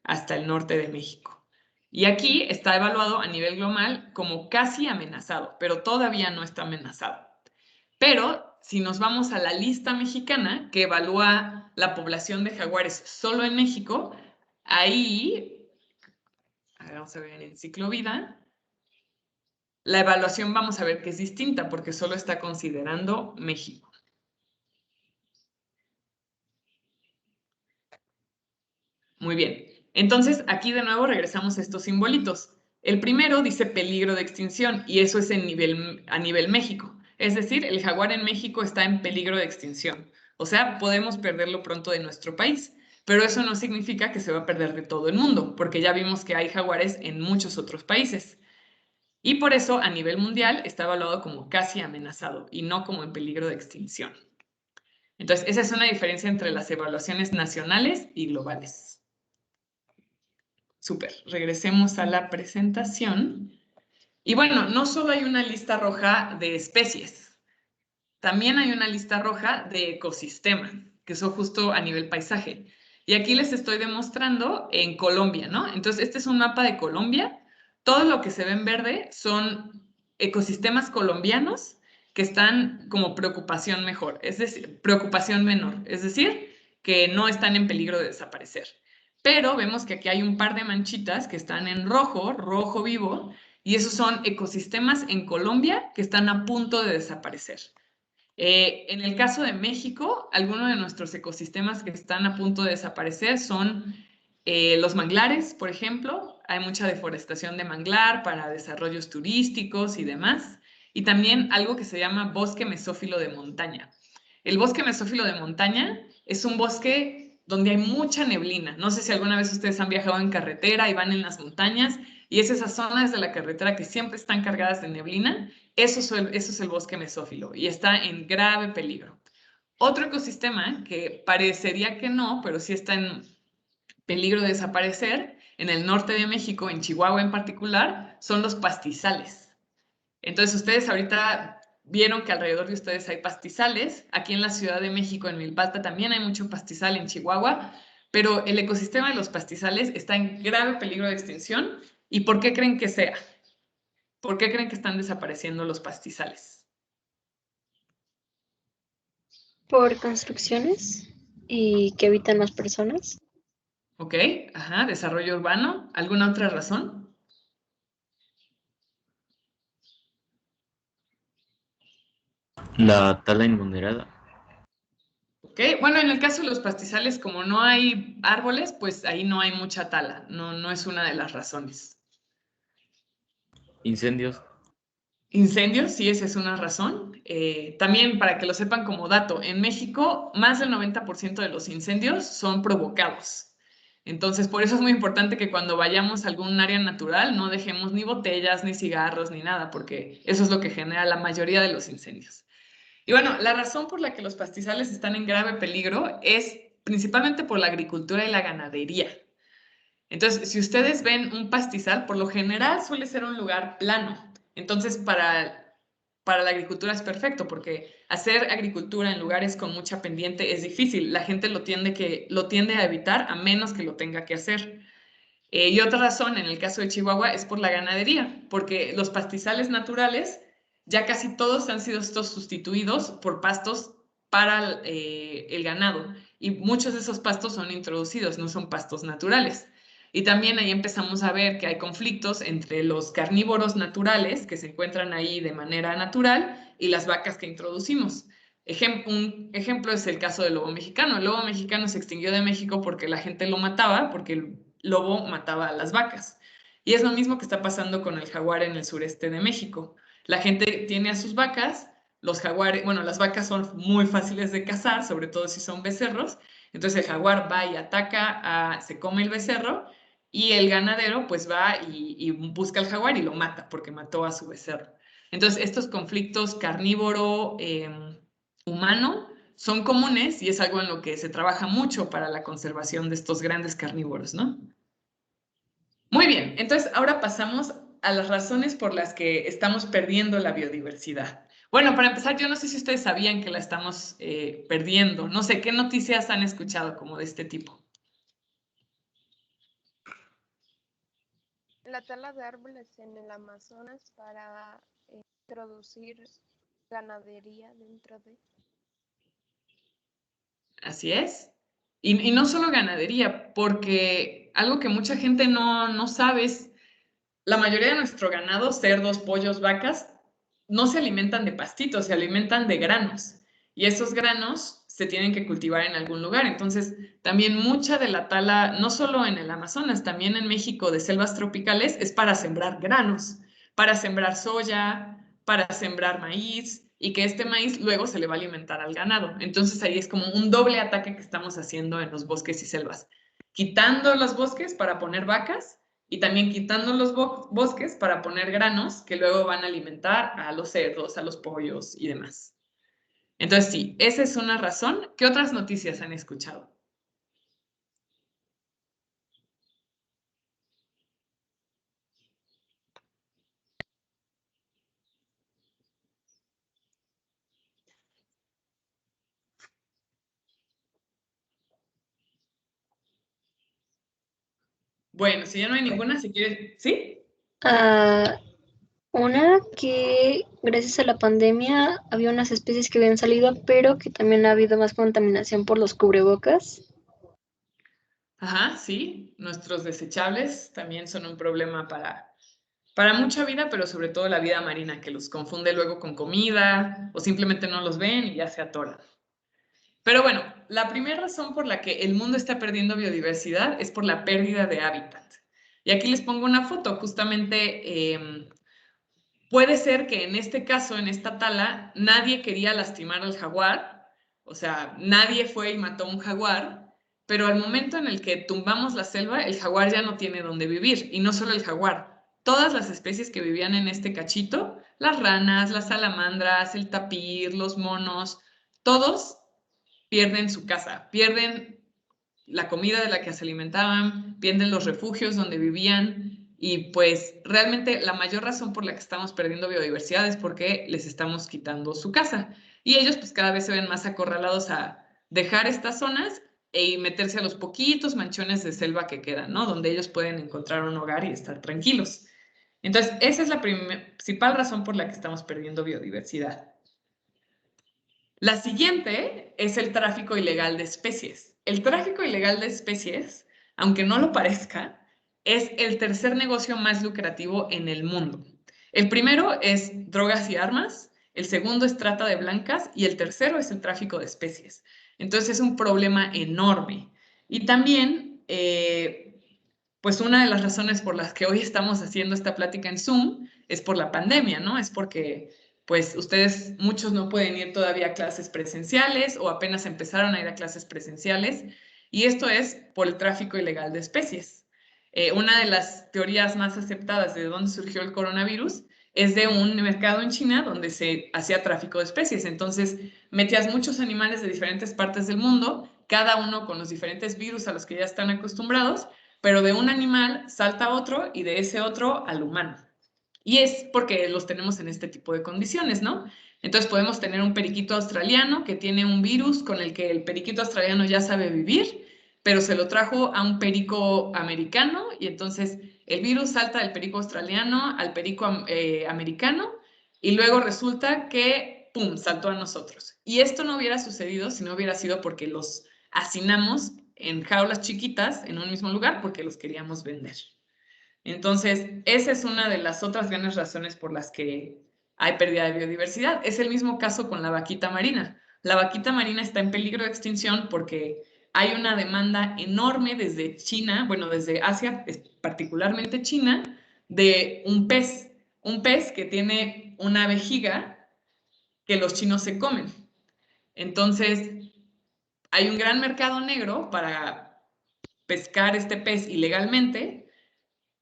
hasta el norte de México. Y aquí está evaluado a nivel global como casi amenazado, pero todavía no está amenazado. Pero si nos vamos a la lista mexicana, que evalúa la población de jaguares solo en México, ahí, vamos a ver en Enciclovida, la evaluación vamos a ver que es distinta porque solo está considerando México. Muy bien. Entonces, aquí de nuevo regresamos a estos simbolitos. El primero dice peligro de extinción y eso es a nivel México. Es decir, el jaguar en México está en peligro de extinción. O sea, podemos perderlo pronto de nuestro país, pero eso no significa que se va a perder de todo el mundo, porque ya vimos que hay jaguares en muchos otros países. Y por eso, a nivel mundial, está evaluado como casi amenazado y no como en peligro de extinción. Entonces, esa es una diferencia entre las evaluaciones nacionales y globales. Súper, regresemos a la presentación. Y bueno, no solo hay una lista roja de especies, también hay una lista roja de ecosistema, que son justo a nivel paisaje. Y aquí les estoy demostrando en Colombia, ¿no? Entonces, este es un mapa de Colombia. Todo lo que se ve en verde son ecosistemas colombianos que están como preocupación mejor, es decir, preocupación menor, es decir, que no están en peligro de desaparecer. Pero vemos que aquí hay un par de manchitas que están en rojo, rojo vivo, y esos son ecosistemas en Colombia que están a punto de desaparecer. En el caso de México, algunos de nuestros ecosistemas que están a punto de desaparecer son los manglares, por ejemplo. Hay mucha deforestación de manglar para desarrollos turísticos y demás. Y también algo que se llama bosque mesófilo de montaña. El bosque mesófilo de montaña es un bosque donde hay mucha neblina. No sé si alguna vez ustedes han viajado en carretera y van en las montañas y es esas zonas de la carretera que siempre están cargadas de neblina. Eso es el bosque mesófilo y está en grave peligro. Otro ecosistema que parecería que no, pero sí está en peligro de desaparecer, en el norte de México, en Chihuahua en particular, son los pastizales. Entonces, ustedes ahorita vieron que alrededor de ustedes hay pastizales. Aquí en la Ciudad de México, en Milpalta, también hay mucho pastizal, en Chihuahua, pero el ecosistema de los pastizales está en grave peligro de extinción. ¿Y por qué creen que sea? ¿Por qué creen que están desapareciendo los pastizales? Por construcciones y que habitan más personas. Ok, ajá, desarrollo urbano. ¿Alguna otra razón? La tala inmoderada. Ok, bueno, en el caso de los pastizales, como no hay árboles, pues ahí no hay mucha tala. No es una de las razones. Incendios. Incendios, sí, esa es una razón. También para que lo sepan como dato, en México más del 90% de los incendios son provocados. Entonces, por eso es muy importante que cuando vayamos a algún área natural no dejemos ni botellas, ni cigarros, ni nada, porque eso es lo que genera la mayoría de los incendios. Y bueno, la razón por la que los pastizales están en grave peligro es principalmente por la agricultura y la ganadería. Entonces, si ustedes ven un pastizal, por lo general suele ser un lugar plano. Entonces, para la agricultura es perfecto, porque hacer agricultura en lugares con mucha pendiente es difícil. La gente lo tiende a evitar a menos que lo tenga que hacer. Y otra razón, en el caso de Chihuahua, es por la ganadería, porque los pastizales naturales ya casi todos han sido estos sustituidos por pastos para el ganado. Y muchos de esos pastos son introducidos, no son pastos naturales. Y también ahí empezamos a ver que hay conflictos entre los carnívoros naturales que se encuentran ahí de manera natural y las vacas que introducimos. Un ejemplo es el caso del lobo mexicano. El lobo mexicano se extinguió de México porque la gente lo mataba, porque el lobo mataba a las vacas. Y es lo mismo que está pasando con el jaguar en el sureste de México. La gente tiene a sus vacas, los jaguares, bueno, las vacas son muy fáciles de cazar, sobre todo si son becerros. Entonces el jaguar va y ataca, se come el becerro y el ganadero pues va y busca al jaguar y lo mata porque mató a su becerro. Entonces estos conflictos carnívoro, humano, son comunes y es algo en lo que se trabaja mucho para la conservación de estos grandes carnívoros, ¿no? Muy bien, entonces ahora pasamos a las razones por las que estamos perdiendo la biodiversidad. Bueno, para empezar, yo no sé si ustedes sabían que la estamos perdiendo. No sé, ¿qué noticias han escuchado como de este tipo? La tala de árboles en el Amazonas para introducir ganadería dentro de... Así es. Y no solo ganadería, porque algo que mucha gente no sabe es, la mayoría de nuestro ganado, cerdos, pollos, vacas, no se alimentan de pastitos, se alimentan de granos. Y esos granos se tienen que cultivar en algún lugar. Entonces, también mucha de la tala, no solo en el Amazonas, también en México de selvas tropicales, es para sembrar granos, para sembrar soya, para sembrar maíz. y que este maíz luego se le va a alimentar al ganado. Entonces ahí es como un doble ataque que estamos haciendo en los bosques y selvas, quitando los bosques para poner vacas y también quitando los bosques para poner granos que luego van a alimentar a los cerdos, a los pollos y demás. Entonces sí, esa es una razón. ¿Qué otras noticias han escuchado? Bueno, si ya no hay ninguna, si quieres, ¿sí? Una que gracias a la pandemia había unas especies que habían salido, pero que también ha habido más contaminación por los cubrebocas. Ajá, sí. Nuestros desechables también son un problema para mucha vida, pero sobre todo la vida marina, que los confunde luego con comida o simplemente no los ven y ya se atoran. Pero bueno, la primera razón por la que el mundo está perdiendo biodiversidad es por la pérdida de hábitat. Y aquí les pongo una foto, justamente puede ser que en este caso, en esta tala, nadie quería lastimar al jaguar, o sea, nadie fue y mató a un jaguar, pero al momento en el que tumbamos la selva, el jaguar ya no tiene dónde vivir, y no solo el jaguar, todas las especies que vivían en este cachito, las ranas, las salamandras, el tapir, los monos, todos pierden su casa, pierden la comida de la que se alimentaban, pierden los refugios donde vivían y pues realmente la mayor razón por la que estamos perdiendo biodiversidad es porque les estamos quitando su casa y ellos pues cada vez se ven más acorralados a dejar estas zonas y meterse a los poquitos manchones de selva que quedan, ¿no? Donde ellos pueden encontrar un hogar y estar tranquilos. Entonces, esa es la principal razón por la que estamos perdiendo biodiversidad. La siguiente es el tráfico ilegal de especies. El tráfico ilegal de especies, aunque no lo parezca, es el tercer negocio más lucrativo en el mundo. El primero es drogas y armas, el segundo es trata de blancas y el tercero es el tráfico de especies. Entonces es un problema enorme. Y también, pues una de las razones por las que hoy estamos haciendo esta plática en Zoom es por la pandemia, ¿no? Es porque pues ustedes, muchos no pueden ir todavía a clases presenciales o apenas empezaron a ir a clases presenciales y esto es por el tráfico ilegal de especies. Una de las teorías más aceptadas de dónde surgió el coronavirus es de un mercado en China donde se hacía tráfico de especies. Entonces, metías muchos animales de diferentes partes del mundo, cada uno con los diferentes virus a los que ya están acostumbrados, pero de un animal salta otro y de ese otro al humano. Y es porque los tenemos en este tipo de condiciones, ¿no? Entonces podemos tener un periquito australiano que tiene un virus con el que el periquito australiano ya sabe vivir, pero se lo trajo a un perico americano y entonces el virus salta del perico australiano al perico americano y luego resulta que, ¡pum!, saltó a nosotros. Y esto no hubiera sucedido si no hubiera sido porque los hacinamos en jaulas chiquitas en un mismo lugar porque los queríamos vender. Entonces, esa es una de las otras grandes razones por las que hay pérdida de biodiversidad. Es el mismo caso con la vaquita marina. La vaquita marina está en peligro de extinción porque hay una demanda enorme desde China, bueno, desde Asia, particularmente China, de un pez que tiene una vejiga que los chinos se comen. Entonces, hay un gran mercado negro para pescar este pez ilegalmente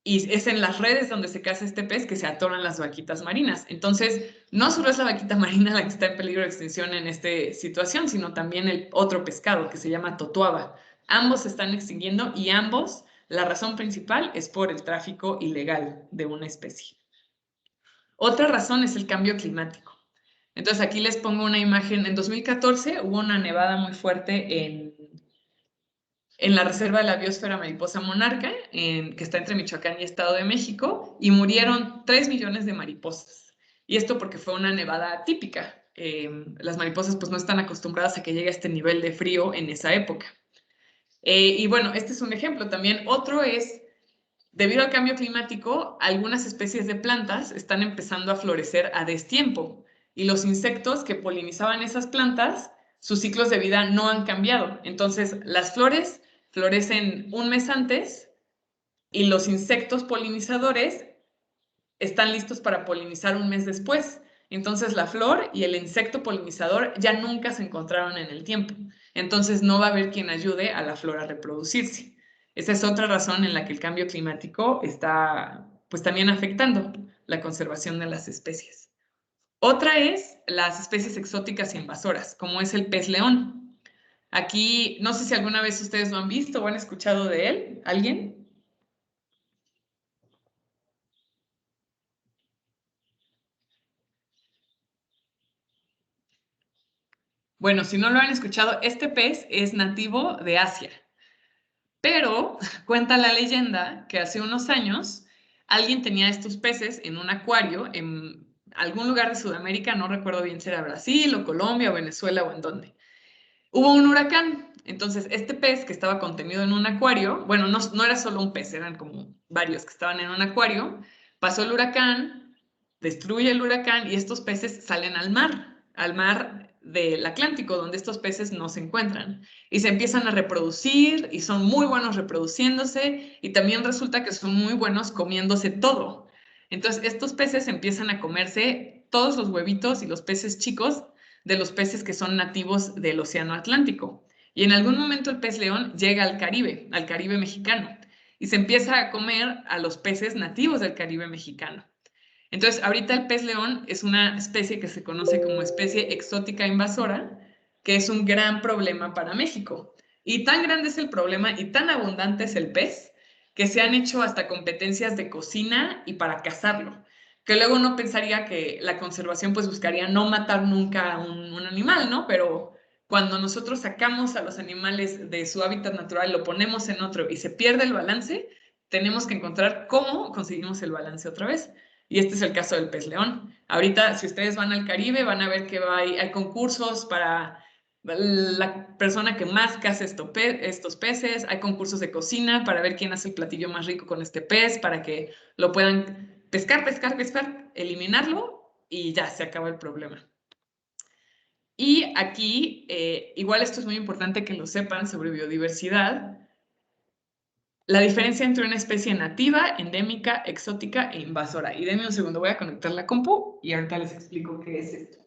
y es en las redes donde se caza este pez que se atoran las vaquitas marinas. Entonces, no solo es la vaquita marina la que está en peligro de extinción en esta situación, sino también el otro pescado que se llama totuaba. Ambos se están extinguiendo y ambos, la razón principal es por el tráfico ilegal de una especie. Otra razón es el cambio climático. Entonces, aquí les pongo una imagen. En 2014 hubo una nevada muy fuerte en la Reserva de la Biosfera Mariposa Monarca, que está entre Michoacán y Estado de México, y murieron 3 millones de mariposas. Y esto porque fue una nevada atípica. Las mariposas pues no están acostumbradas a que llegue a este nivel de frío en esa época. Y bueno, este es un ejemplo. También otro es, debido al cambio climático, algunas especies de plantas están empezando a florecer a destiempo. Y los insectos que polinizaban esas plantas, sus ciclos de vida no han cambiado. Entonces, las flores florecen un mes antes y los insectos polinizadores están listos para polinizar un mes después. Entonces la flor y el insecto polinizador ya nunca se encontraron en el tiempo. Entonces no va a haber quien ayude a la flor a reproducirse. Esa es otra razón en la que el cambio climático está pues también afectando la conservación de las especies. Otra es las especies exóticas e invasoras, como es el pez león. Aquí, no sé si alguna vez ustedes lo han visto o han escuchado de él. ¿Alguien? Bueno, si no lo han escuchado, este pez es nativo de Asia. Pero cuenta la leyenda que hace unos años alguien tenía estos peces en un acuario en algún lugar de Sudamérica, no recuerdo bien si era Brasil o Colombia o Venezuela o en dónde. Hubo un huracán, entonces este pez que estaba contenido en un acuario, bueno, no era solo un pez, eran como varios que estaban en un acuario, pasó el huracán, destruye el huracán y estos peces salen al mar del Atlántico, donde estos peces no se encuentran. Y se empiezan a reproducir y son muy buenos reproduciéndose y también resulta que son muy buenos comiéndose todo. Entonces estos peces empiezan a comerse todos los huevitos y los peces chicos de los peces que son nativos del Océano Atlántico. Y en algún momento el pez león llega al Caribe mexicano, y se empieza a comer a los peces nativos del Caribe mexicano. Entonces, ahorita el pez león es una especie que se conoce como especie exótica invasora, que es un gran problema para México. Y tan grande es el problema y tan abundante es el pez, que se han hecho hasta competencias de cocina y para cazarlo. Que luego uno pensaría que la conservación pues buscaría no matar nunca a un animal, ¿no? Pero cuando nosotros sacamos a los animales de su hábitat natural, lo ponemos en otro y se pierde el balance, tenemos que encontrar cómo conseguimos el balance otra vez. Y este es el caso del pez león. Ahorita, si ustedes van al Caribe, van a ver que hay concursos para la persona que más caza estos peces, hay concursos de cocina para ver quién hace el platillo más rico con este pez, para que lo puedan pescar, eliminarlo y ya se acaba el problema. Y aquí, igual esto es muy importante que lo sepan sobre biodiversidad, la diferencia entre una especie nativa, endémica, exótica e invasora. Y denme un segundo, voy a conectar la compu y ahorita les explico qué es esto.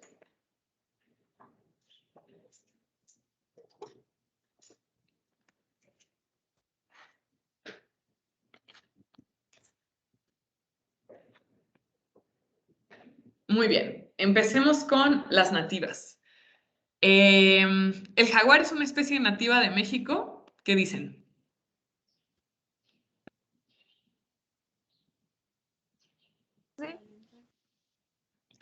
Muy bien, empecemos con las nativas. El jaguar es una especie nativa de México. ¿Qué dicen?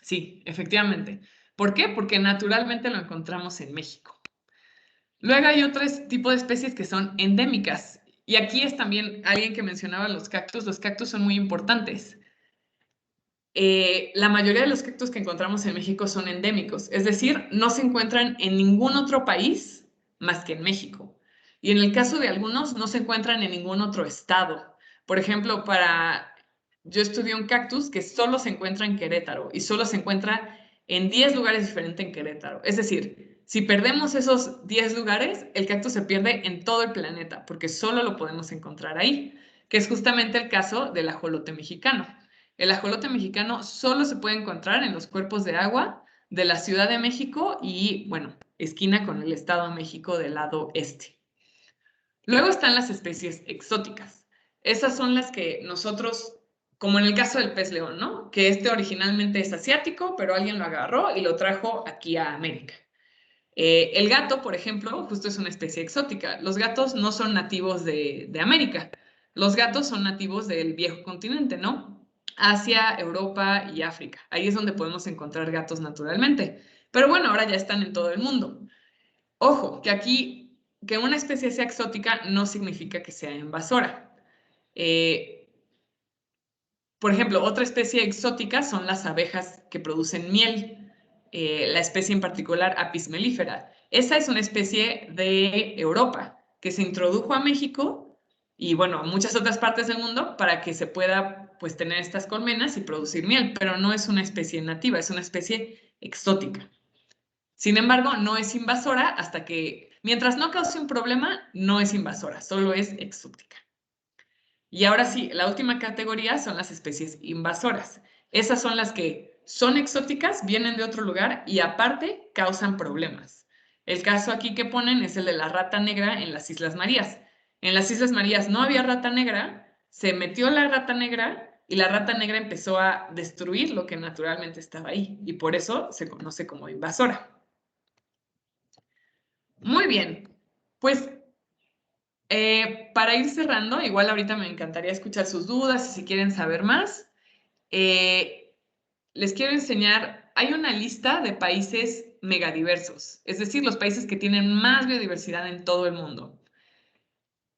Sí, efectivamente. ¿Por qué? Porque naturalmente lo encontramos en México. Luego hay otro tipo de especies que son endémicas. Y aquí es también alguien que mencionaba los cactus. Los cactus son muy importantes. La mayoría de los cactus que encontramos en México son endémicos. Es decir, no se encuentran en ningún otro país más que en México. Y en el caso de algunos, no se encuentran en ningún otro estado. Por ejemplo, yo estudié un cactus que solo se encuentra en Querétaro y solo se encuentra en 10 lugares diferentes en Querétaro. Es decir, si perdemos esos 10 lugares, el cactus se pierde en todo el planeta porque solo lo podemos encontrar ahí, que es justamente el caso del ajolote mexicano. El ajolote mexicano solo se puede encontrar en los cuerpos de agua de la Ciudad de México y, bueno, esquina con el Estado de México del lado este. Luego están las especies exóticas. Esas son las que nosotros, como en el caso del pez león, ¿no? Que originalmente es asiático, pero alguien lo agarró y lo trajo aquí a América. El gato, por ejemplo, justo es una especie exótica. Los gatos no son nativos de América. Los gatos son nativos del viejo continente, ¿no? Asia, Europa y África. Ahí es donde podemos encontrar gatos naturalmente. Pero bueno, ahora ya están en todo el mundo. Ojo, que aquí que una especie sea exótica no significa que sea invasora. Por ejemplo, otra especie exótica son las abejas que producen miel. La especie en particular Apis mellifera. Esa es una especie de Europa que se introdujo a México y, bueno, a muchas otras partes del mundo para que se pueda, pues, tener estas colmenas y producir miel, pero no es una especie nativa, es una especie exótica. Sin embargo, no es invasora hasta que, mientras no cause un problema, no es invasora, solo es exótica. Y ahora sí, la última categoría son las especies invasoras. Esas son las que son exóticas, vienen de otro lugar y aparte causan problemas. El caso aquí que ponen es el de la rata negra en las Islas Marías. En las Islas Marías no había rata negra, se metió la rata negra y la rata negra empezó a destruir lo que naturalmente estaba ahí y por eso se conoce como invasora. Muy bien, pues para ir cerrando, igual ahorita me encantaría escuchar sus dudas y si quieren saber más, les quiero enseñar, hay una lista de países megadiversos, es decir, los países que tienen más biodiversidad en todo el mundo.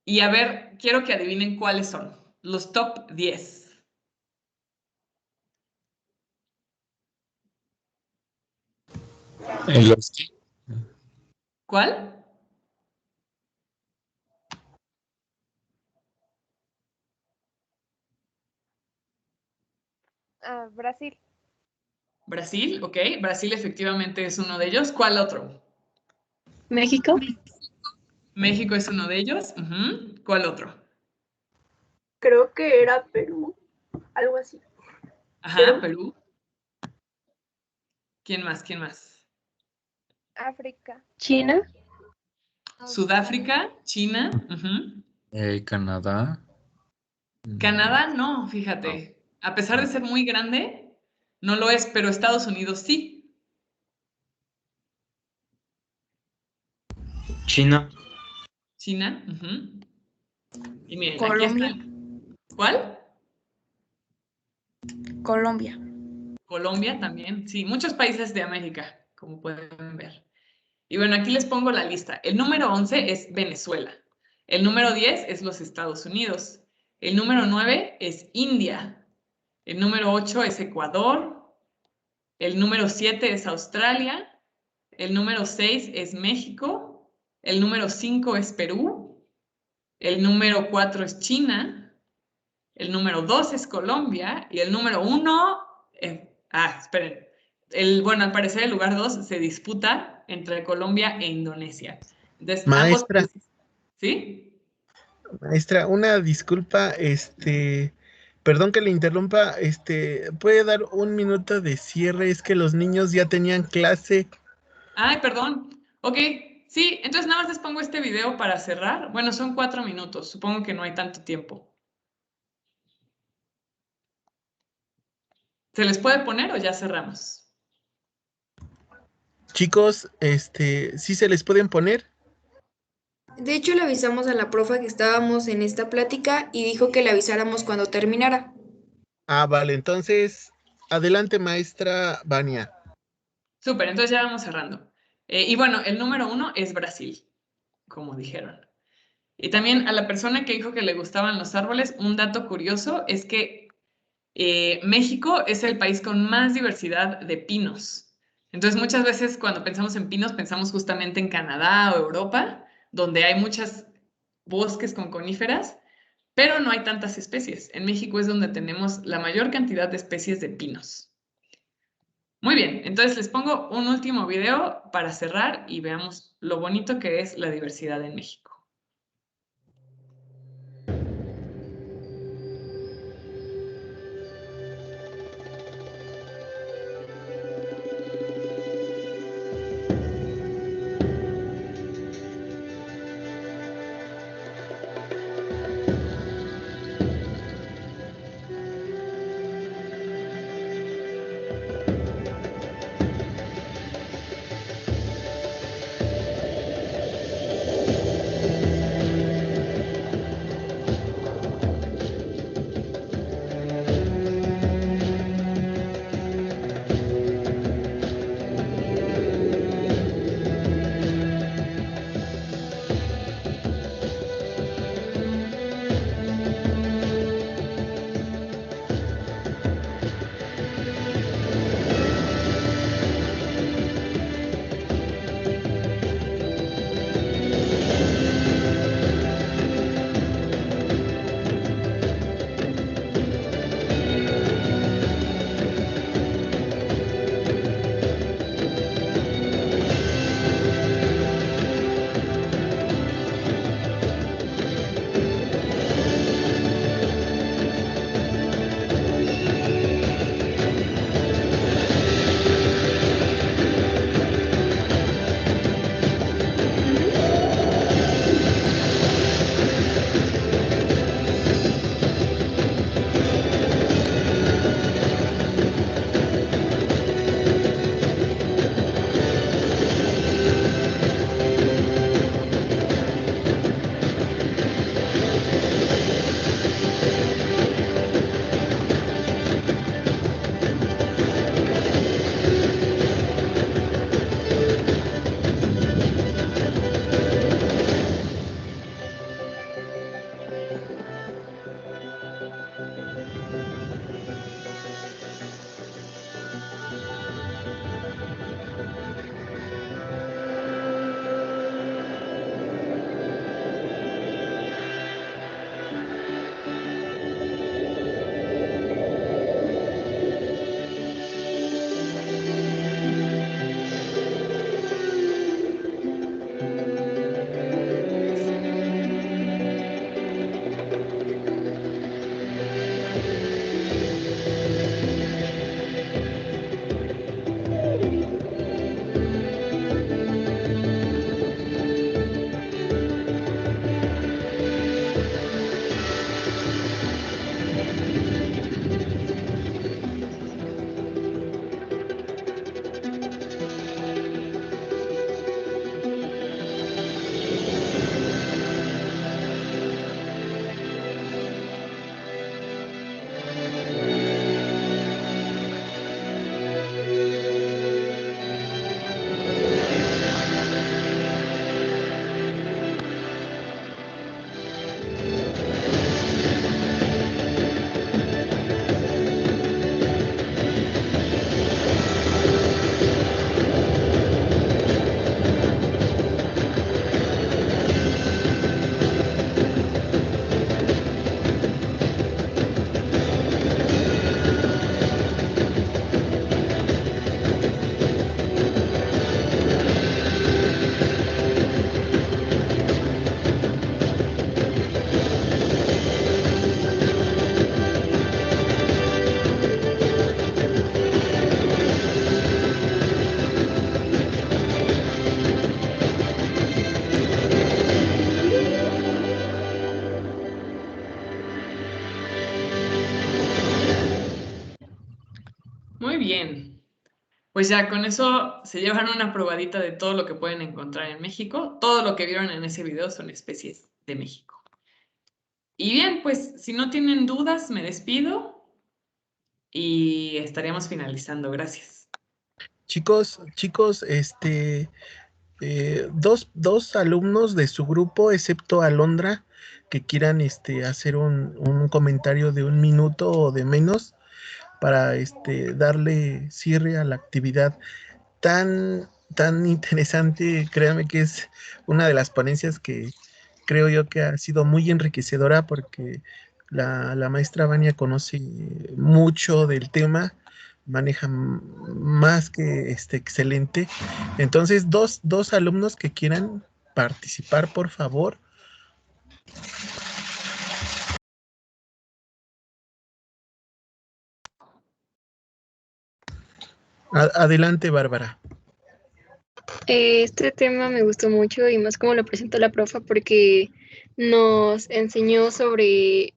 Y a ver, quiero que adivinen cuáles son, los top 10. ¿Cuál? Brasil. Brasil, ok. Brasil efectivamente es uno de ellos. ¿Cuál otro? México. México es uno de ellos. ¿Cuál otro? Creo que era Perú, algo así. Ajá, Perú. ¿Quién más? ¿Quién más? África. China. Sudáfrica, China. Canadá. Canadá no, fíjate. A pesar de ser muy grande, no lo es, pero Estados Unidos sí. China. China. Y miren, Colombia. aquí está. ¿Cuál? Colombia. Colombia también. Sí, muchos países de América, como pueden ver. Y bueno, aquí les pongo la lista. El número 11 es Venezuela. El número 10 es los Estados Unidos. El número 9 es India. El número 8 es Ecuador. El número 7 es Australia. El número 6 es México. El número 5 es Perú. El número 4 es China. El número 2 es Colombia. Y el número 1... esperen. Bueno, al parecer el lugar 2 se disputa entre Colombia e Indonesia. Entonces, Maestra, ¿sí? Maestra, una disculpa, perdón que le interrumpa, ¿puede dar un minuto de cierre? Es que los niños ya tenían clase. Ay, perdón. Ok, sí, entonces nada más les pongo este video para cerrar. Bueno, son 4 minutos, supongo que no hay tanto tiempo. ¿Se les puede poner o ya cerramos? Chicos, ¿sí se les pueden poner? De hecho, le avisamos a la profa que estábamos en esta plática y dijo que le avisáramos cuando terminara. Ah, vale, entonces, adelante, maestra Vania. Súper, entonces ya vamos cerrando. Y bueno, el número 1 es Brasil, como dijeron. Y también a la persona que dijo que le gustaban los árboles, un dato curioso es que México es el país con más diversidad de pinos. Entonces, muchas veces cuando pensamos en pinos, pensamos justamente en Canadá o Europa, donde hay muchos bosques con coníferas, pero no hay tantas especies. En México es donde tenemos la mayor cantidad de especies de pinos. Muy bien, entonces les pongo un último video para cerrar y veamos lo bonito que es la diversidad en México. Pues ya con eso se llevan una probadita de todo lo que pueden encontrar en México. Todo lo que vieron en ese video son especies de México. Y bien, pues si no tienen dudas, me despido y estaríamos finalizando. Gracias. Chicos, dos alumnos de su grupo, excepto Alondra, que quieran hacer un comentario de 1 minuto o de menos para darle cierre a la actividad tan interesante. Créanme que es una de las ponencias que creo yo que ha sido muy enriquecedora, porque la maestra Vania conoce mucho del tema, maneja más que excelente. Entonces, dos alumnos que quieran participar, por favor. Adelante, Bárbara. Este tema me gustó mucho y más como lo presentó la profa, porque nos enseñó sobre,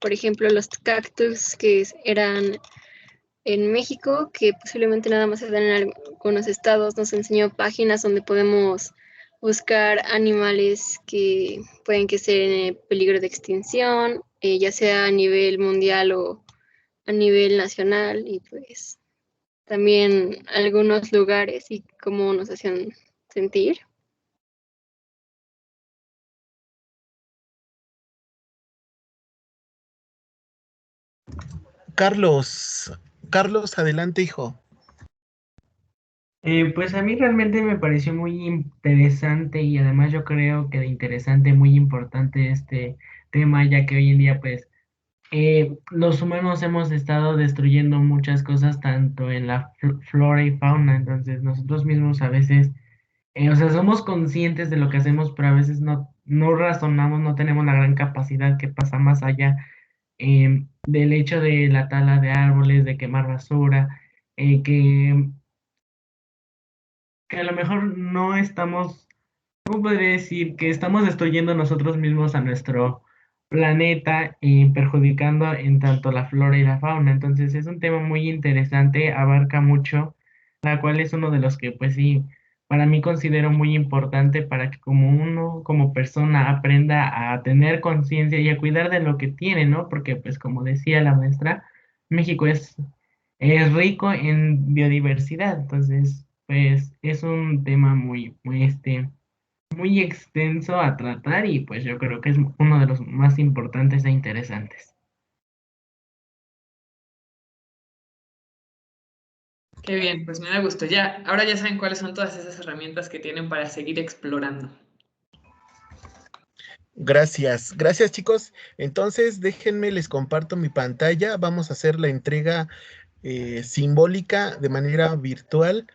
por ejemplo, los cactus que eran en México, que posiblemente nada más se dan en algunos estados. Nos enseñó páginas donde podemos buscar animales que pueden que estén en peligro de extinción, ya sea a nivel mundial o a nivel nacional, y pues también algunos lugares y cómo nos hacían sentir. Carlos, adelante, hijo. Pues a mí realmente me pareció muy interesante, y además yo creo que de interesante, muy importante este tema, ya que hoy en día pues los humanos hemos estado destruyendo muchas cosas tanto en la flora y fauna. Entonces nosotros mismos a veces, o sea, somos conscientes de lo que hacemos, pero a veces no razonamos, no tenemos la gran capacidad que pasa más allá del hecho de la tala de árboles, de quemar basura, que a lo mejor no estamos, ¿cómo podría decir? Que estamos destruyendo nosotros mismos a nuestro planeta y perjudicando en tanto la flora y la fauna. Entonces es un tema muy interesante, abarca mucho, la cual es uno de los que pues sí, para mí considero muy importante, para que como uno, como persona, aprenda a tener conciencia y a cuidar de lo que tiene, ¿no? Porque pues como decía la maestra, México es rico en biodiversidad. Entonces pues es un tema muy extenso a tratar, y pues yo creo que es uno de los más importantes e interesantes. Qué bien, pues me da gusto. Ya, ahora ya saben cuáles son todas esas herramientas que tienen para seguir explorando. Gracias, chicos. Entonces, déjenme, les comparto mi pantalla. Vamos a hacer la entrega simbólica de manera virtual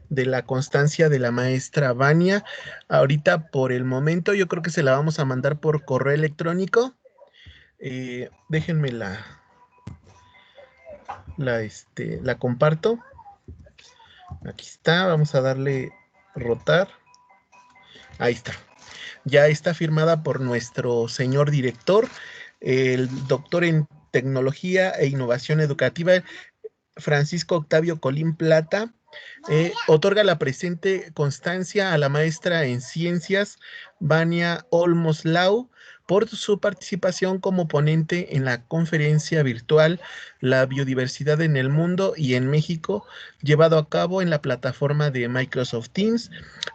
de la constancia de la maestra Vania. Ahorita, por el momento, yo creo que se la vamos a mandar por correo electrónico. Déjenme la comparto. Aquí está, vamos a darle rotar. Ahí está. Ya está firmada por nuestro señor director, el doctor en Tecnología e Innovación Educativa, Francisco Octavio Colín Plata. Otorga la presente constancia a la maestra en Ciencias, Vania Olmos Lau, por su participación como ponente en la conferencia virtual La biodiversidad en el mundo y en México, llevado a cabo en la plataforma de Microsoft Teams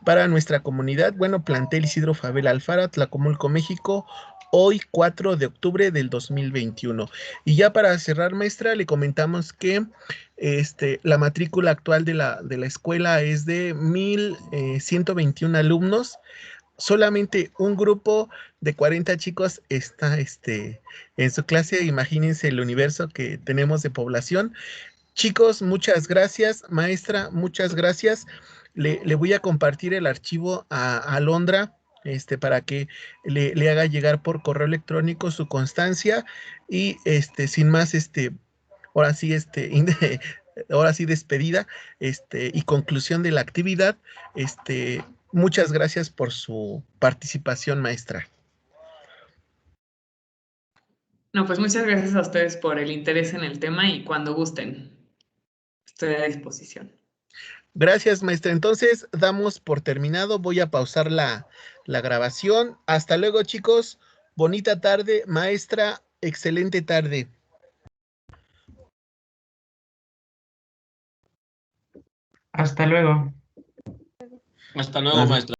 para nuestra comunidad, plantel Isidro Fabel Alfara, Tlacomulco, México, hoy 4 de octubre del 2021. Y ya para cerrar, maestra, le comentamos que la matrícula actual de la escuela es de 1,121 alumnos. Solamente un grupo de 40 chicos está en su clase. Imagínense el universo que tenemos de población. Chicos, muchas gracias. Maestra, muchas gracias. Le voy a compartir el archivo a Alondra, para que le haga llegar por correo electrónico su constancia. Y sin más, ahora sí, ahora sí, despedida, y conclusión de la actividad. Muchas gracias por su participación, maestra. No, pues muchas gracias a ustedes por el interés en el tema y cuando gusten. estoy a disposición. Gracias, maestra. Entonces, damos por terminado. Voy a pausar la grabación. Hasta luego, chicos. Bonita tarde. Maestra, excelente tarde. Hasta luego. Hasta luego, maestra.